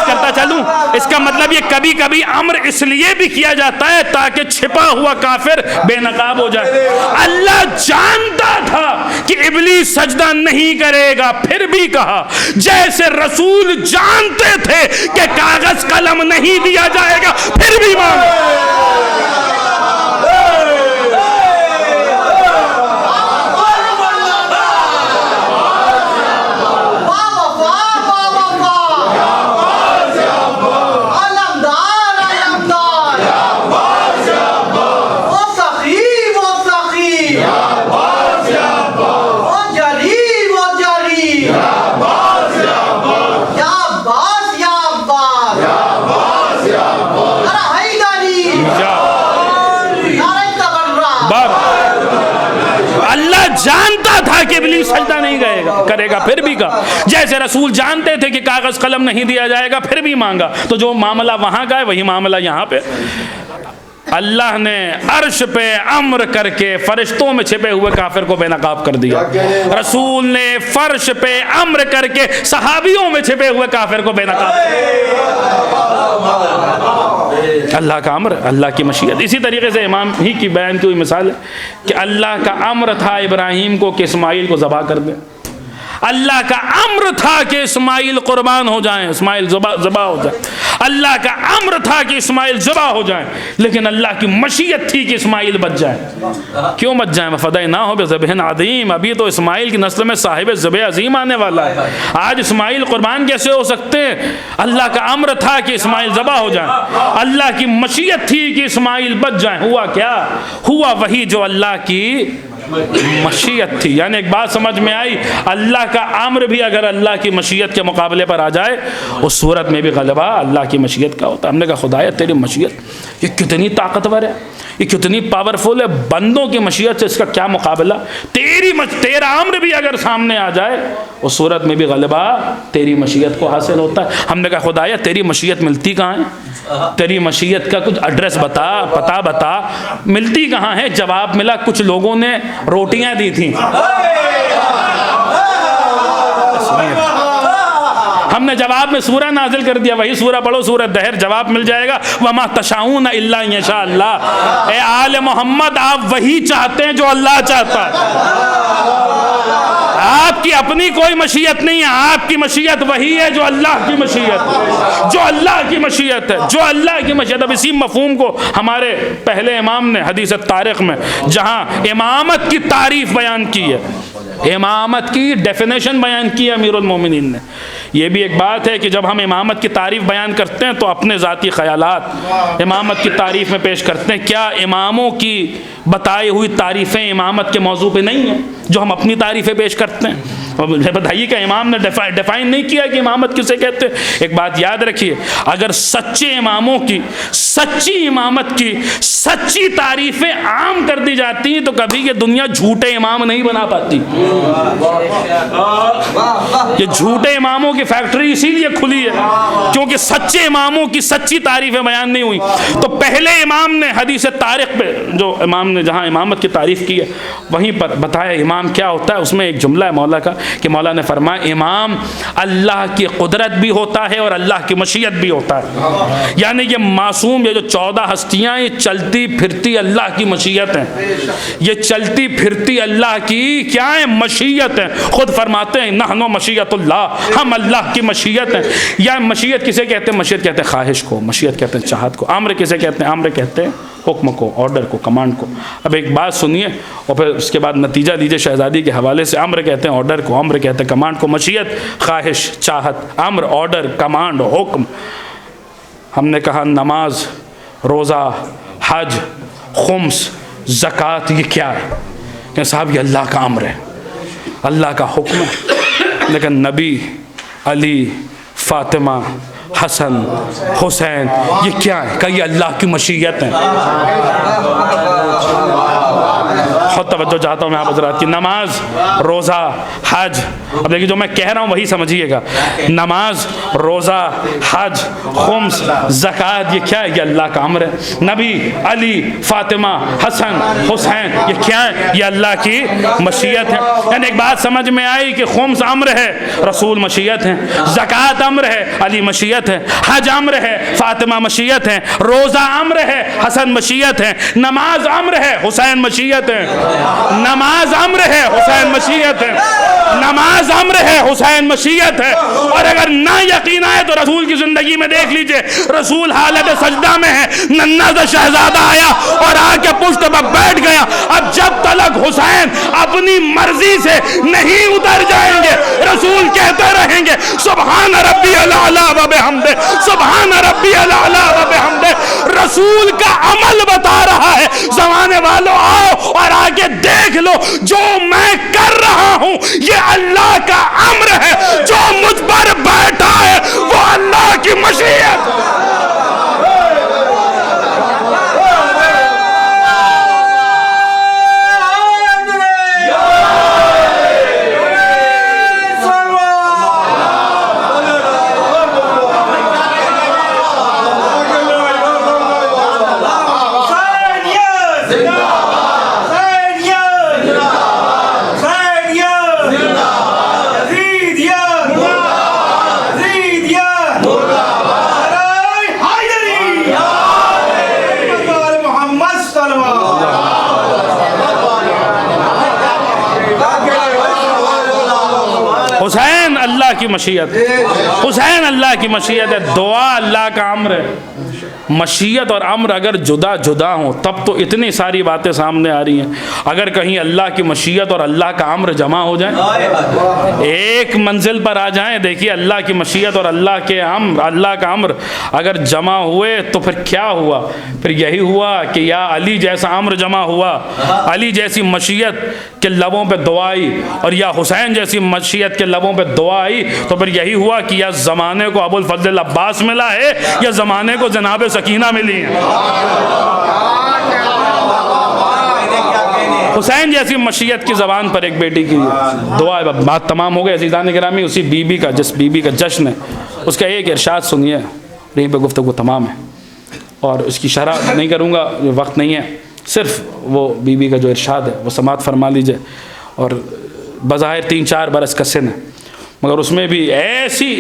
کرتا چلوں, اس کا مطلب یہ کبھی کبھی امر اس لیے بھی کیا جاتا ہے تاکہ چھپا ہوا کافر بے نقاب ہو جائے. اللہ جانتا تھا کہ ابلیس سجدہ نہیں کرے گا, پھر بھی کہا. جیسے رسول جانتے تھے کہ کاغذ قلم نہیں دیا جائے گا, پھر بھی مانگے. جانتا تھا کہ ابلیس سجدہ نہیں کرے گا، پھر بھی کہا. جیسے رسول جانتے تھے کہ کاغذ قلم نہیں دیا جائے گا، پھر بھی مانگا. تو جو معاملہ وہاں کا ہے وہی معاملہ یہاں پہ. اللہ نے عرش پہ امر کر کے فرشتوں میں چھپے ہوئے کافر کو بے نقاب کر دیا. رسول نے فرش پہ امر کر کے صحابیوں میں چھپے ہوئے کافر کو بے نقاب کر دیا. اللہ کا امر، اللہ کی مشیت. اسی طریقے سے امام ہی کی بیان کی ہوئی مثال ہے کہ اللہ کا امر تھا ابراہیم کو کہ اسماعیل کو ذبح کر دیں. اللہ کا امر تھا کہ اسماعیل قربان ہو جائیں، اسماعیل ذبح ہو جائیں. اللہ کا امر تھا کہ اسماعیل ذبح ہو جائیں، لیکن اللہ کی مشیت تھی کہ اسماعیل بچ جائیں. کیوں بچ جائیں؟ وَفَدَيْنَاهُ بِذِبْحٍ عَظِيمٍ. ابھی تو اسماعیل کی نسل میں صاحب ذبح عظیم آنے والا ہے. آج اسماعیل قربان کیسے ہو سکتے ہیں؟ اللہ کا امر تھا کہ اسماعیل ذبح ہو جائیں، اللہ کی مشیت تھی کہ اسماعیل بچ جائیں. ہوا کیا؟ ہوا وہی جو اللہ کی مشیت تھی. یعنی ایک بات سمجھ میں آئی، اللہ کا امر بھی اگر اللہ کی مشیت کے مقابلے پر آ جائے اس صورت میں بھی غلبہ اللہ کی مشیت کا ہوتا. ہم نے کہا خدایا تیری مشیت یہ کتنی طاقتور ہے، یہ کتنی پاورفل ہے، بندوں کی مشیت سے اس کا کیا مقابلہ. تیرا امر بھی اگر سامنے آ جائے اس صورت میں بھی غلبہ تیری مشیت کو حاصل ہوتا ہے. ہم نے کہا خدایا تیری مشیت ملتی کہاں ہے؟ تیری مشیت کا کچھ ایڈریس بتا، پتہ بتا. ملتی کہاں ہے؟ جواب ملا کچھ لوگوں نے روٹیاں دی تھیں. ہم نے جواب میں سورہ نازل کر دیا، وہی سورہ پڑھو، سورہ دہر، جواب مل جائے گا. وَمَا تَشَاءُونَ إِلَّا أَن يَشَاءَ اللَّهُ. اے آل محمد آپ وہی چاہتے ہیں جو اللہ چاہتا ہے. آپ کی اپنی کوئی مشیت نہیں ہے، آپ کی مشیت وہی ہے جو اللہ کی مشیت ہے، جو اللہ کی مشیت ہے، جو اللہ کی مشیت. اب اسی مفہوم کو ہمارے پہلے امام نے حدیث طارق میں جہاں امامت کی تعریف بیان کی ہے، امامت کی ڈیفینیشن بیان کی ہے امیر المومنین نے. یہ بھی ایک بات ہے کہ جب ہم امامت کی تعریف بیان کرتے ہیں تو اپنے ذاتی خیالات امامت کی تعریف میں پیش کرتے ہیں. کیا اماموں کی بتائی ہوئی تعریفیں امامت کے موضوع پہ نہیں ہیں جو ہم اپنی تعریفیں پیش کرتے ہیں؟ بتائیے کہ امام نے ڈیفائن نہیں کیا کہ امامت کسے کہتے ہیں. ایک بات یاد رکھیے، اگر سچے اماموں کی، سچی امامت کی سچی تعریفیں عام کر دی جاتی ہیں تو کبھی یہ دنیا جھوٹے امام نہیں بنا پاتی. یہ جھوٹے اماموں کی فیکٹری اسی لیے کھلی ہے کیونکہ سچے اماموں کی سچی تعریفیں بیان نہیں ہوئی. تو پہلے امام نے حدیث طارق پہ جو امام نے جہاں امامت کی تعریف کی ہے وہیں پر بتایا امام کیا ہوتا ہے. اس میں ایک جملہ ہے مولا کا کہ مولا نے فرمایا امام اللہ کی قدرت بھی ہوتا ہے اور اللہ کی مشیت بھی ہوتا ہے. یعنی یہ معصوم، یہ جو 14 ہستیاں یہ چلتی پھرتی اللہ کی مشیت ہیں، یہ چلتی پھرتی اللہ کی کیا ہے؟ مشیت ہے. خود فرماتے ہیں نحن مشیت اللہ، ہم اللہ کی مشیت ہیں. یا مشیت کسے کہتے ہیں؟ مشیت کہتے ہیں خواہش کو، مشیت کہتے ہیں چاہت کو. امر کسے کہتے ہیں؟ امر کہتے ہیں حکم کو، آرڈر کو، کمانڈ کو. اب ایک بات سنیے اور پھر اس کے بعد نتیجہ دیجیے شہزادی کے حوالے سے. امر کہتے ہیں آرڈر کو، امر کہتے ہیں کمانڈ کو. مشیت خواہش، چاہت، امر، آرڈر، کمانڈ، حکم. ہم نے کہا نماز، روزہ، حج، خمس، زکوٰۃ یہ کیا ہے؟ کہ صاحب یہ اللہ کا امر ہے، اللہ کا حکم ہے. لیکن نبی، علی، فاطمہ، حسن، حسین یہ کیا ہے؟ کہ یہ اللہ کی مشیت ہے. خود توجہ چاہتا ہوں میں آپ حضرات کی. نماز، روزہ، حج. اب دیکھیے جو میں کہہ رہا ہوں وہی سمجھیے گا. نماز، روزہ، حج، خمس، زکوٰۃ یہ کیا ہے؟ یہ اللہ کا امر ہے. نبی، علی، فاطمہ، حسن، حسین یہ کیا ہے؟ یہ اللہ کی مشیت ہے. یعنی ایک بات سمجھ میں آئی کہ خمس امر ہے، رسول مشیت ہے. زکوٰۃ امر ہے، علی مشیت ہے. حج امر ہے، فاطمہ مشیت ہے. روزہ امر ہے، حسن مشیت ہے. نماز امر ہے، حسین مشیت ہے. نماز امر ہے، حسین مشیت ہے. نماز امر ہے، حسین مشیت ہے. اور اگر نہ یقین آئے تو رسول کی زندگی میں دیکھ لیجئے، رسول حالت سجدہ میں ہے، ننھا سا شہزادہ آیا اور آ کے پشت پر بیٹھ گیا. اب جب تلک حسین اپنی مرضی سے نہیں اتر جائیں گے رسول کہتے رہیں گے سبحان ربی الاعلی و بحمدہ، سبحان ربی الاعلی و بحمدہ. رسول کا عمل بتا رہا ہے زمانے والوں آؤ اور آگے دیکھ لو جو میں کر رہا ہوں یہ اللہ کا امر ہے، جو مجھ پر بیٹھا ہے وہ اللہ کی مشیت. حسین اللہ کی مشیت، حسین اللہ کی مشیت ہے، دعا اللہ کا امر ہے۔ مشیت اور امر اگر جدا جدا ہوں تب تو اتنی ساری باتیں سامنے آ رہی ہیں۔ اگر کہیں اللہ کی مشیت اور اللہ کا امر جمع ہو جائیں، ایک منزل پر آ جائیں، دیکھیے اللہ کی مشیت اور اللہ کا امر اگر جمع ہوئے تو پھر کیا ہوا؟ پھر یہی ہوا کہ یا علی جیسا امر جمع ہوا، علی جیسی مشیت کے لبوں پہ دعا آئی، اور یا حسین جیسی مشیت کے لبوں پہ دعا آئی، تو پھر یہی ہوا کہ یا زمانے کو ابو الفضل عباس ملا ہے یا زمانے کو جناب سکینہ ملی ہیں۔ حسین جیسی مشیت کی زبان پر ایک بیٹی کی دعا ہے۔ بات تمام ہو گئی عزیزان گرامی، اسی بی بی کا جس بی بی کا جشن ہے اس کا ایک ارشاد سنیے، یہیں پہ گفتگو تمام ہے، اور اس کی شرح نہیں کروں گا، وقت نہیں ہے، صرف وہ بی بی کا جو ارشاد ہے وہ سماعت فرما لیجئے۔ اور بظاہر 3-4 برس کا سن ہے، مگر اس میں بھی ایسی،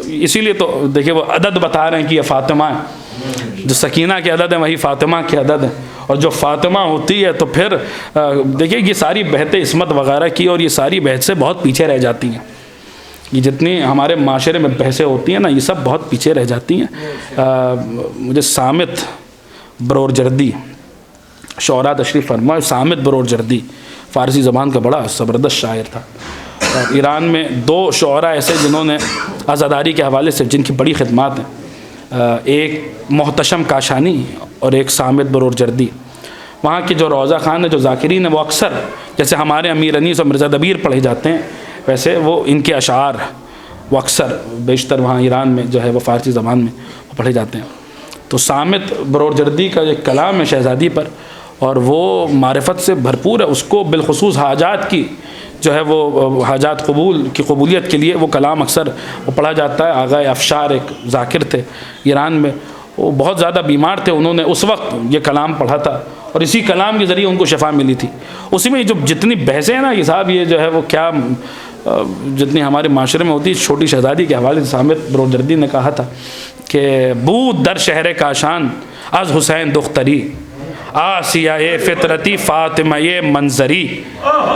اسی لیے تو دیکھیں وہ عدد بتا رہے ہیں کہ یہ فاطمہ ہے، جو سکینہ کے عدد ہے وہی فاطمہ کے عدد ہے، اور جو فاطمہ ہوتی ہے تو پھر دیکھیں یہ ساری بہتیں عصمت وغیرہ کی، اور یہ ساری بحث سے بہت پیچھے رہ جاتی ہیں۔ یہ جتنی ہمارے معاشرے میں بحثیں ہوتی ہیں نا، یہ سب بہت پیچھے رہ جاتی ہیں۔ مجھے صامت برور جردی شعراء تشریف فرمائے، صامت برور جردی فارسی زبان کا بڑا زبردست شاعر تھا، اور ایران میں 2 شعراء ایسے جنہوں نے عزاداری کے حوالے سے جن کی بڑی خدمات ہیں، ایک محتشم کاشانی اور ایک صامت برور جردی۔ وہاں کے جو روضہ خان ہیں، جو ذاکرین ہیں، وہ اکثر جیسے ہمارے امیر انیس اور مرزا دبیر پڑھے جاتے ہیں، ویسے وہ ان کے اشعار وہ اکثر بیشتر وہاں ایران میں جو ہے وہ فارسی زبان میں وہ پڑھے جاتے ہیں۔ تو صامت برور جردی کا ایک کلام ہے شہزادی پر، اور وہ معرفت سے بھرپور ہے، اس کو بالخصوص حاجات کی جو ہے وہ حاجات کی قبولیت کے لیے وہ کلام اکثر وہ پڑھا جاتا ہے۔ آغا افشار ایک ذاکر تھے ایران میں، وہ بہت زیادہ بیمار تھے، انہوں نے اس وقت یہ کلام پڑھا تھا، اور اسی کلام کے ذریعے ان کو شفا ملی تھی۔ اسی میں جو جتنی بحثیں ہیں نا یہ صاحب، یہ جو ہے وہ کیا جتنی ہمارے معاشرے میں ہوتی ہے، چھوٹی شہزادی کے حوالے سے صامت برور جردی نے کہا تھا کہ بود در شہر کاشان از حسین دختری، آسیہ فطرتی فاطمہ منظری،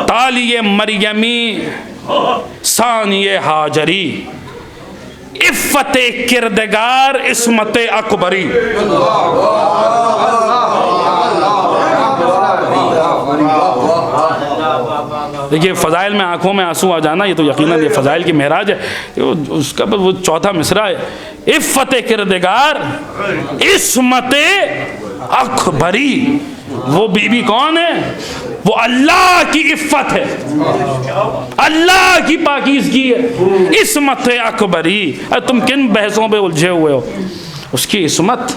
تالی مریمی ثانی ہاجری، عفت کردگار عصمت اکبری۔ دیکھیے فضائل میں آنکھوں میں آنسو آ جانا، یہ تو یقیناً یہ فضائل کی معراج ہے۔ اس کا وہ چوتھا مصرع ہے، عفت کردگار عصمت اکبری۔ وہ بی بی کون ہے؟ وہ اللہ کی عفت ہے، اللہ کی پاکیزگی ہے، عصمت اکبری۔ تم کن بحثوں پہ الجھے ہوئے ہو؟ اس کی عصمت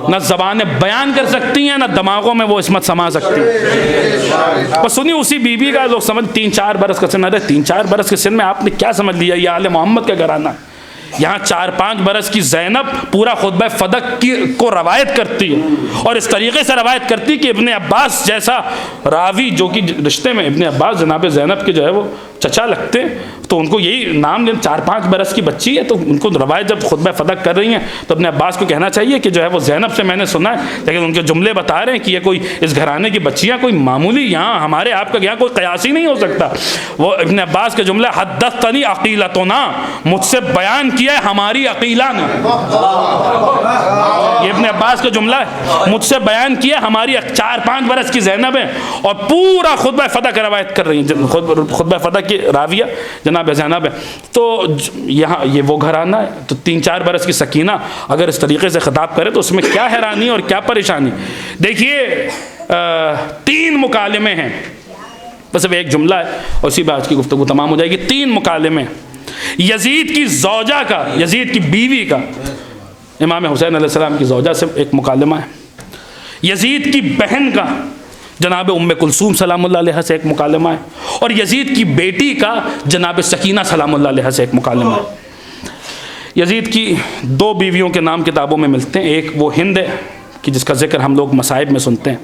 نہ زبانیں بیان کر سکتی ہیں، نہ دماغوں میں وہ عصمت سما سکتی ہے۔ بس سنی اسی بی بی کا لوگ سمجھ 3-4 برس کا سن ہے، 3-4 برس کے سن میں آپ نے کیا سمجھ لیا یہ آل محمد کا گھرانہ ہے؟ یہاں 4-5 برس کی زینب پورا خطبہ فدق کو روایت کرتی ہے، اور اس طریقے سے روایت کرتی کہ ابن عباس جیسا راوی، جو کہ رشتے میں ابن عباس جناب زینب کے جو ہے وہ چچا لگتے ہیں، تو ان کو یہی نام لیں، 4-5 برس کی بچی ہے، تو ان کو روایت جب خطبہ فدق کر رہی ہیں تو ابن عباس کو کہنا چاہیے کہ جو ہے وہ زینب سے میں نے سنا ہے، لیکن ان کے جملے بتا رہے ہیں کہ یہ کوئی اس گھرانے کی بچیاں کوئی معمولی، یہاں ہمارے آپ کا یہاں کوئی قیاس ہی نہیں ہو سکتا۔ وہ ابن عباس کے جملے، حدثتنی عقیلتنا، مجھ سے بیان کیا ہے ہماری عقیلہ نے، یہ ابن عباس کا جملہ ہے، مجھ سے بیان کیا ہماری 4-5 برس کی زینب ہے، اور پورا خطبہ فدق روایت کر رہی ہیں، خطبہ فدق کی راویہ جناب زینب ہے۔ تو یہاں یہ وہ گھرانہ ہے، تو 3-4 برس کی سکینہ اگر اس طریقے سے خطاب کرے تو اس میں کیا حیرانی اور کیا پریشانی۔ دیکھیے 3 مکالمے ہیں، بس اب ایک جملہ ہے اور اسی بات کی گفتگو تمام ہو جائے گی۔ 3 مکالمے یزید کی زوجہ کا، یزید کی بیوی کا، امام حسین علیہ السلام کی زوجہ سے ایک مکالمہ ہے، یزید کی بہن کا جناب ام کلثوم سلام اللہ علیہ سے ایک مکالمہ ہے، اور یزید کی بیٹی کا جناب سکینہ سلام اللہ علیہ سے ایک مکالمہ ہے۔ یزید کی 2 بیویوں کے نام کتابوں میں ملتے ہیں، ایک وہ ہند ہے کہ جس کا ذکر ہم لوگ مصائب میں سنتے ہیں،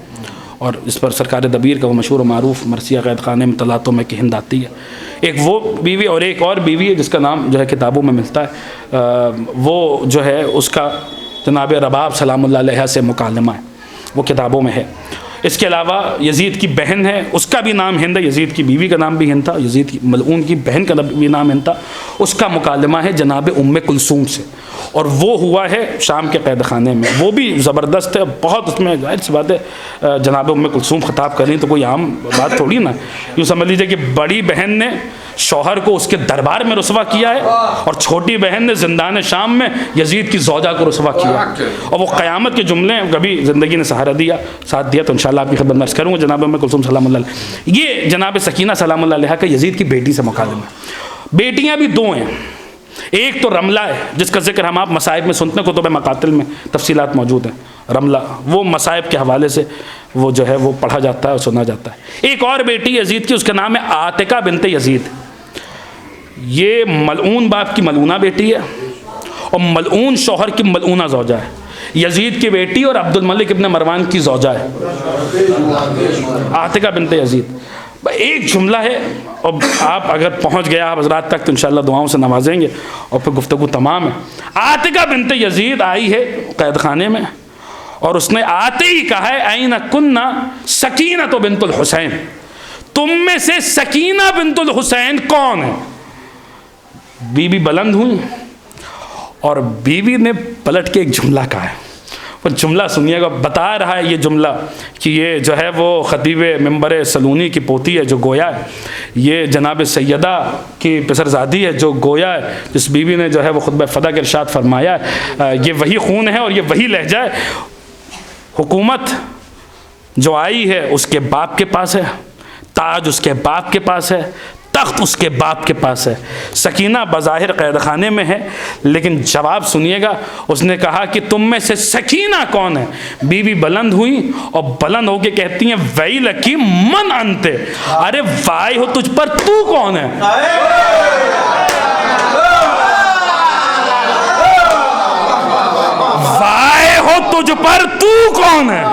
اور اس پر سرکار دبیر کا وہ مشہور و معروف مرثیہ قید خانے میں طلاتوں میں کہ ہند آتی ہے۔ ایک وہ بیوی اور ایک اور بیوی ہے جس کا نام جو ہے کتابوں میں ملتا ہے، وہ جو ہے اس کا جناب رباب سلام اللہ علیہ سے مکالمہ ہے، وہ کتابوں میں ہے۔ اس کے علاوہ یزید کی بہن ہے، اس کا بھی نام ہند ہے، یزید کی بیوی کا نام بھی ہند تھا، یزید کی ملعون کی بہن کا بھی نام ہند تھا. اس کا مکالمہ ہے جناب ام کلثوم سے، اور وہ ہوا ہے شام کے قید خانے میں. وہ بھی زبردست ہے بہت، اس میں ظاہر سی بات ہے جناب ام کلثوم خطاب کر رہی تو کوئی عام بات تھوڑی نا. یوں سمجھ لیجیے کہ بڑی بہن نے شوہر کو اس کے دربار میں رسوا کیا ہے، اور چھوٹی بہن نے زندان شام میں یزید کی زوجہ کو رسوا کیا. اور وہ قیامت کے جملے کبھی زندگی نے ساتھ دیا تو انشاءاللہ آپ کی خدمت میں عرض کروں گا. جناب ام کلثوم سلام اللہ علیہ، یہ جناب سکینہ سلام اللہ علیہ کا یزید کی بیٹی سے مکالمہ. بیٹیاں بھی دو ہیں، ایک تو رملہ ہے جس کا ذکر ہم آپ مصائب میں سنتے ہیں، کتب مقاتل میں تفصیلات موجود ہیں. رملہ وہ مصائب کے حوالے سے وہ جو ہے وہ پڑھا جاتا ہے اور سنا جاتا ہے. ایک اور بیٹی یزید کی، اس کا نام ہے عاتکہ بنت یزید. یہ ملعون باپ کی ملعونہ بیٹی ہے، اور ملعون شوہر کی ملعونہ زوجہ ہے. یزید کی بیٹی اور عبد الملک ابن مروان کی زوجہ ہے عاتکہ بنت یزید. ایک جملہ ہے، اور آپ اگر پہنچ گیا آپ حضرات تک تو انشاءاللہ دعاؤں سے نوازیں گے، اور پھر گفتگو تمام ہے. عاتکہ بنت یزید آئی ہے قید خانے میں، اور اس نے آتے ہی کہا ہے این کننا سکینہ بنت الحسین، تم میں سے سکینہ بنت الحسین کون ہے؟ بی بی بلند ہوئی، اور بیوی نے پلٹ کے ایک جملہ کہا ہے. وہ جملہ سنیے گا، بتا رہا ہے یہ جملہ کہ یہ جو ہے وہ خطیب منبر سلونی کی پوتی ہے جو گویا ہے، یہ جناب سیدہ کی پسرزادی ہے جو گویا ہے، جس بیوی نے جو ہے وہ خطبہ فدا کے ارشاد فرمایا ہے. یہ وہی خون ہے اور یہ وہی لہجہ ہے. حکومت جو آئی ہے اس کے باپ کے پاس ہے، تاج اس کے باپ کے پاس ہے، تخت اس کے باپ کے پاس ہے. سکینہ بظاہر قید خانے میں ہے، لیکن جواب سنیے گا. اس نے کہا کہ تم میں سے سکینہ کون ہے؟ بیوی بلند ہوئی اور بلند ہو کے کہتی ہیں ویلکی من انت، ارے وائے ہو تجھ پر تو کون ہے؟ وائے ہو تجھ پر تو کون ہے؟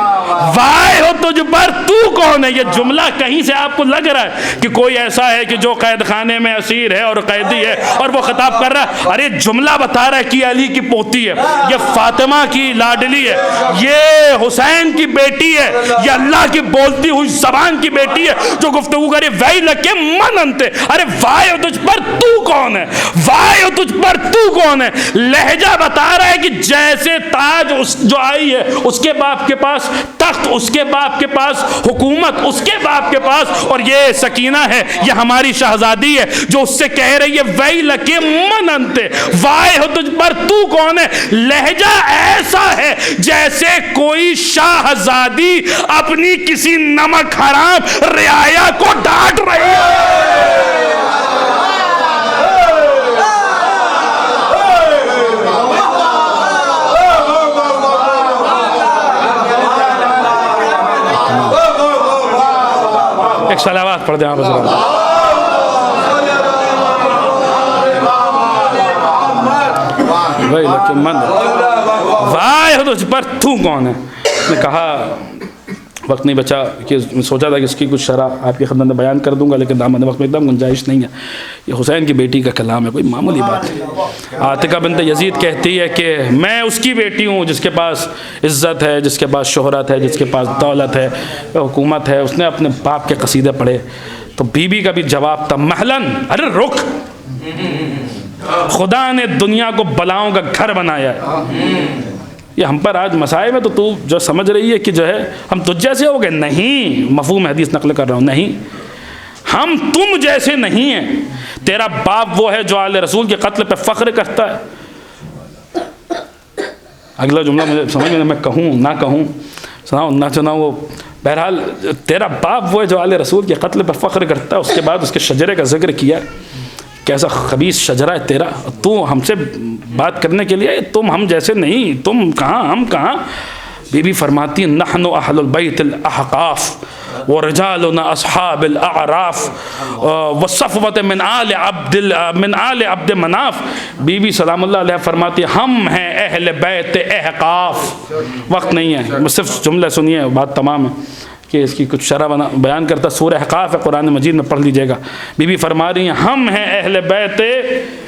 وائے ہو تجھ پر تو کون ہے؟ یہ جملہ کہیں سے آپ کو لگ رہا ہے کہ کوئی ایسا ہے کہ جو قید خانے میں اسیر ہے اور قیدی ہے اور وہ خطاب کر رہا ہے؟ ارے جملہ بتا رہا ہے کہ علی کی پوتی ہے، یہ فاطمہ کی لاڈلی ہے، یہ حسین کی بیٹی ہے، یہ اللہ کی بولتی ہوئی زبان کی بیٹی ہے جو گفتگو کرے ویلک من انت، ارے وائے ہو تجھ پر تو کون ہے؟ وائے ہو تجھ پر تو کون ہے؟ لہجہ بتا رہا ہے کہ جیسے تاج جو آئی ہے اس کے باپ کے پاس، تخت اس کے باپ کے پاس، حکومت اس کے باپ کے پاس، اور یہ سکینہ ہے، یہ ہماری شہزادی ہے جو اس سے کہہ رہی ہے ویلک من انت، وائے ہو تجھ پر تو کون ہے؟ لہجہ ایسا ہے جیسے کوئی شہزادی اپنی کسی نمک حرام رعایا کو ڈانٹ رہی ہے. ایک صلوات پڑھ دیں آپ حضرات. وائے ہو تجھ پر تو کون ہے؟ نے کہا وقت نہیں بچا کہ سوچا تھا کہ اس کی کچھ شرح آپ کی خدمت میں بیان کر دوں گا، لیکن دامن وقت میں ایک دم گنجائش نہیں ہے. یہ حسین کی بیٹی کا کلام ہے، کوئی معمولی بات ہے. عاتکہ بنت یزید کہتی ہے کہ میں اس کی بیٹی ہوں جس کے پاس عزت ہے، جس کے پاس شہرت ہے، جس کے پاس دولت ہے، حکومت ہے. اس نے اپنے باپ کے قصیدے پڑھے تو بیوی کا بھی جواب تھا محلن، ارے رک، خدا نے دنیا کو بلاؤں کا گھر بنایا ہے. یہ ہم پر آج مسائل میں تو جو سمجھ رہی ہے کہ جو ہے ہم تجھ جیسے ہو گئے، نہیں، مفہوم حدیث نقل کر رہا ہوں، نہیں، ہم تم جیسے نہیں ہیں. تیرا باپ وہ ہے جو آل رسول کے قتل پہ فخر کرتا ہے. اگلا جملہ مجھے سمجھ میں کہوں نہ کہوں، سناؤں نہ سناؤں، وہ بہرحال تیرا باپ وہ ہے جو آل رسول کے قتل پہ فخر کرتا ہے. اس کے بعد اس کے شجرے کا ذکر کیا، کیسا خبیث شجرہ ہے تیرا، تو ہم سے بات کرنے کے لیے، تم ہم جیسے نہیں، تم کہاں ہم کہاں. بی بی فرماتی نحن اہل البیت الاحقاف ورجالنا اصحاب الاعراف والصفوۃ من آل عبد مناف. بی بی سلام اللہ علیہ فرماتی ہم ہیں اہل بیت احقاف. وقت نہیں ہے، صرف جملہ سنیے، بات تمام ہے کہ اس کی کچھ شرح بیان کرتا. سورہ احقاف ہے، قرآن مجید میں پڑھ لیجئے گا. بی بی فرما رہی ہیں ہم ہیں اہل بیت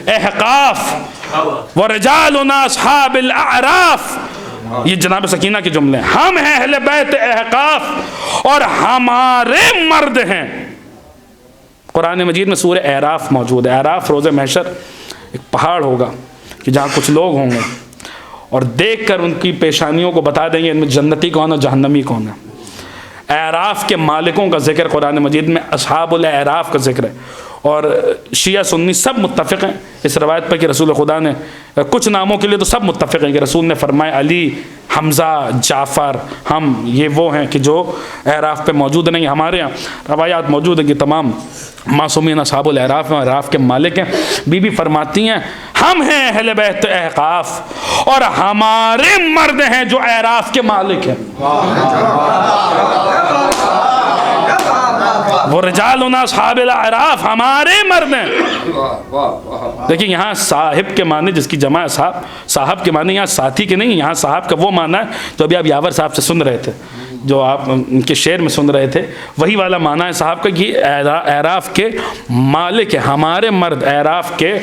احقاف ورجالنا اصحاب الاعراف یہ جناب سکینہ کے جملے ہیں، ہم ہیں اہل بیت احقاف اور ہمارے مرد ہیں۔ قرآن مجید میں سورہ اعراف موجود ہے۔ اعراف روز محشر ایک پہاڑ ہوگا کہ جہاں کچھ لوگ ہوں گے اور دیکھ کر ان کی پیشانیوں کو بتا دیں گے ان میں جنتی کون ہے جہنمی کون ہے۔ اعراف کے مالکوں کا ذکر قرآن مجید میں اصحاب الاعراف کا ذکر ہے، اور شیعہ سنی سب متفق ہیں اس روایت پر کہ رسول خدا نے کچھ ناموں کے لیے تو سب متفق ہیں کہ رسول نے فرمایا علی، حمزہ، جعفر، ہم یہ وہ ہیں کہ جو اعراف پہ موجود نہیں۔ ہمارے یہاں روایات موجود ہیں کہ تمام معصومین اصحاب الاعراف ہیں، اعراف کے مالک ہیں۔ بی بی فرماتی ہیں ہم ہیں اہل بیت احقاف اور ہمارے مرد ہیں جو اعراف کے مالک ہیں۔ وہ رجالنا اصحاب الاعراف، ہمارے مرد ہیں۔ دیکھیں یہاں صاحب کے معنی جس کی جمع ہے صاحب کے معنی یہاں ساتھی کے نہیں، یہاں صاحب کا وہ معنی ہے جو ابھی آپ یاور صاحب سے سن رہے تھے، جو آپ ان کے شعر میں سن رہے تھے، وہی والا معنی ہے صاحب کا کہ اعراف کے مالک ہے، ہمارے مرد اعراف کے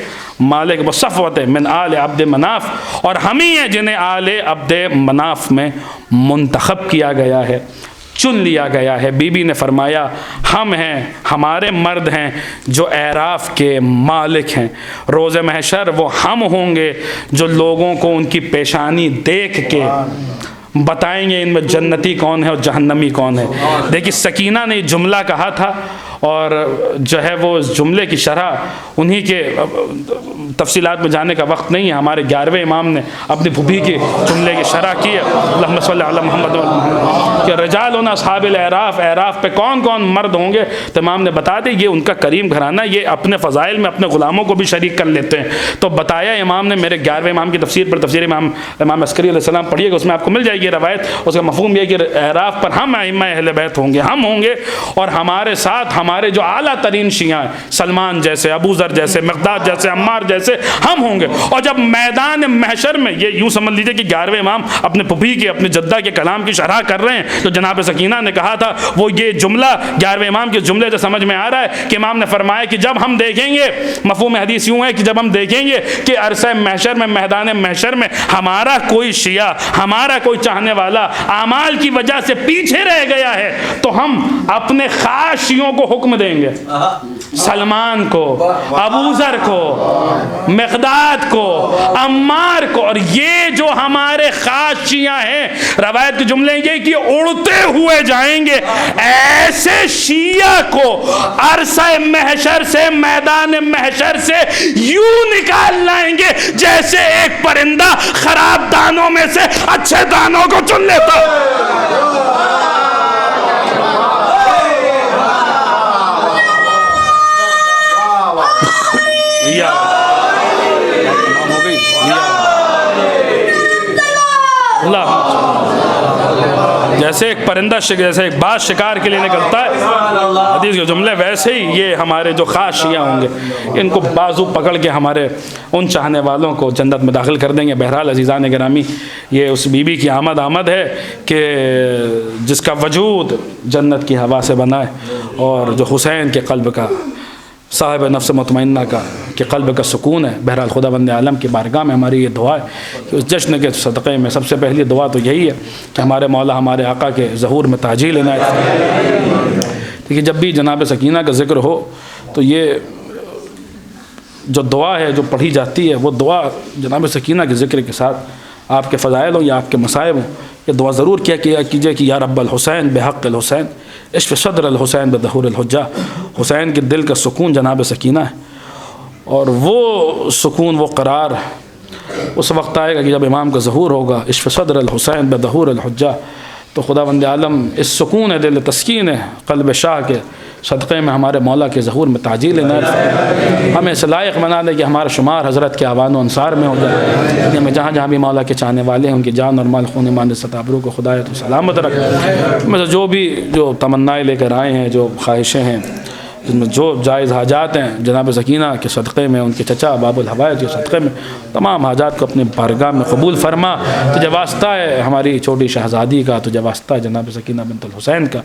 مالک۔ وصفوت من آل عبد مناف، اور ہم ہی ہیں جنہیں آل عبد مناف میں منتخب کیا گیا ہے، چن لیا گیا ہے۔ بی بی نے فرمایا ہم ہیں، ہمارے مرد ہیں جو اعراف کے مالک ہیں۔ روز محشر وہ ہم ہوں گے جو لوگوں کو ان کی پیشانی دیکھ کے بتائیں گے ان میں جنتی کون ہے اور جہنمی کون ہے۔ دیکھیے سکینہ نے یہ جملہ کہا تھا، اور جو ہے وہ اس جملے کی شرح انہی کے تفصیلات میں جانے کا وقت نہیں ہے، ہمارے 11ویں امام نے اپنی پھوپھی کے جملے کی شرح کی ہے، اللہم صلی علی محمد و محمد، کہ رجالنا اصحاب الاعراف، اعراف پہ کون کون مرد ہوں گے، تو امام نے بتا دی یہ ان کا کریم گھرانہ، یہ اپنے فضائل میں اپنے غلاموں کو بھی شریک کر لیتے ہیں۔ تو بتایا امام نے، میرے 11ویں امام کی تفسیر پر تفسیر امام عسکری علیہ السلام پڑھیے گا، اس میں آپ کو مل جائے گی روایت۔ اس کا مفہوم یہ کہ اعراف پر ہم ائمہ اہل بیت ہوں گے، ہم ہوں گے، اور ہمارے ساتھ ہمارے جو اعلیٰ ترین شیعہ ہیں، سلمان جیسے، ابو ذر جیسے، مقداد جیسے، عمار جیسے ہم ہوں گے۔ اور جب میدان محشر میں، یہ یوں سمجھ لیجئے کہ 11ویں امام اپنے پھوپھی کے، اپنے جدہ کے کلام کی شرح کر رہے ہیں، تو جناب سکینہ نے کہا تھا وہ یہ جملہ 11ویں امام کے جملے سے سمجھ میں آ رہا ہے کہ امام نے فرمایا کہ جب ہم دیکھیں گے، مفہوم حدیث یوں ہے کہ جب ہم دیکھیں گے کہ عرصہ محشر میں، میدان محشر میں ہمارا کوئی شیعہ، ہمارا کوئی چاہنے والا اعمال کی وجہ سے پیچھے رہ گیا ہے، تو ہم اپنے خاص شیعوں کو حکم دیں گے، سلمان کو، ابو ذر کو، مقداد کو، عمار کو، اور یہ جو ہمارے خاص شیعہ ہیں، روایت کے جملے یہ کہ اڑتے ہوئے جائیں گے، ایسے شیعہ کو عرصہ محشر سے، میدان محشر سے یوں نکال لائیں گے جیسے ایک پرندہ خراب دانوں میں سے اچھے دانوں کو چن لیتا۔ جیسے ایک پرندہ جیسے ایک باز شکار کے لیے نکلتا ہے، حدیث کے جملے، ویسے ہی یہ ہمارے جو خاص شیعہ ہوں گے، ان کو بازو پکڑ کے ہمارے ان چاہنے والوں کو جنت میں داخل کر دیں گے۔ بہرحال عزیزان گرامی، یہ اس بی بی کی آمد ہے کہ جس کا وجود جنت کی ہوا سے بنا ہے، اور جو حسین کے قلب کا، صاحب نفس مطمئنہ کا، کہ قلب کا سکون ہے۔ بہرحال خدا بند عالم کی بارگاہ میں ہماری یہ دعا ہے کہ اس جشن کے صدقے میں سب سے پہلی دعا تو یہی ہے کہ ہمارے مولا ہمارے آقا کے ظہور میں تعجیل عنایت فرمائے۔ دیکھیے جب بھی جناب سکینہ کا ذکر ہو تو یہ جو دعا ہے جو پڑھی جاتی ہے، وہ دعا جناب سکینہ کے ذکر کے ساتھ آپ کے فضائل ہوں یا آپ کے مصائب ہوں، یہ دعا ضرور کیا کیجئے کہ یا رب الحسین بحق الحسین اشف صدر الحسین بظہور الحجہ۔ حسین کے دل کا سکون جناب سکینہ ہے، اور وہ سکون، وہ قرار اس وقت آئے گا کہ جب امام کا ظہور ہوگا، اشف صدر الحسین بظہور الحجہ۔ تو خدا بند عالم اس سکون دل، تسکین قلب شاہ کے صدقے میں ہمارے مولا کے ظہور میں تعجیل عنایت فرمائے، ہمیں اس لائق بنا دے کہ ہمارا شمار حضرت کے آوان و انصار میں ہو جائے، ہمیں جہاں جہاں بھی مولا کے چاہنے والے ہیں ان کی جان اور مال خون ایمان ستابرو کو خدایت و سلامت رکھے۔ میں جو بھی جو تمنائیں لے کر آئے ہیں، جو خواہشیں ہیں جن میں جو جائز حاجات ہیں جناب سکینہ کے صدقے میں، ان کے چچا باب الحوائج کے صدقے میں تمام حاجات کو اپنے بارگاہ میں قبول فرما۔ تجھے واسطہ ہے ہماری چھوٹی شہزادی کا، تجھے واسطہ ہے جناب سکینہ بنت الحسین کا،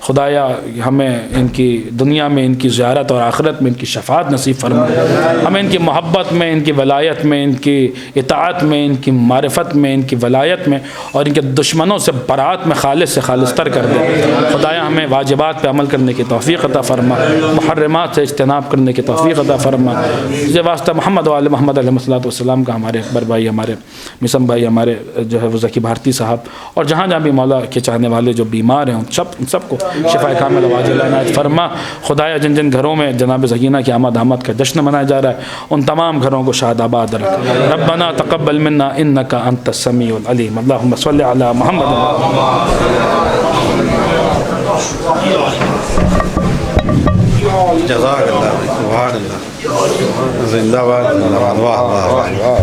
خدایا ہمیں ان کی دنیا میں ان کی زیارت اور آخرت میں ان کی شفاعت نصیب فرما، ہمیں ان کی محبت میں، ان کی ولایت میں، ان کی اطاعت میں، ان کی معرفت میں، ان کی ولایت میں، اور ان کے دشمنوں سے برات میں خالص سے خالص تر کر دے۔ خدایا ہمیں واجبات پہ عمل کرنے کی توفیق عطا فرما، محرمات سے اجتناب کرنے کی توفیق عطا فرما۔ یہ واسطہ محمد و آل محمد علیہ السلام کا، ہمارے اکبر بھائی، ہمارے مسم بھائی، ہمارے جو ہے وہ ذکی بھارتی صاحب، اور جہاں جہاں بھی مولا کے چاہنے والے جو بیمار ہیں ان سب کو شفا کامل واجل عنایت فرما۔ خدایا جن جن گھروں میں جناب سکینہ کی آمد کا جشن منایا جا رہا ہے ان تمام گھروں کو شاد آباد رکھ۔ ربنا تقبل منا انک انت السمیع العلیم، اللہم صلی علی محمد۔ جزاک اللہ، سبحان اللہ، زندہ باد، واہ واہ واہ۔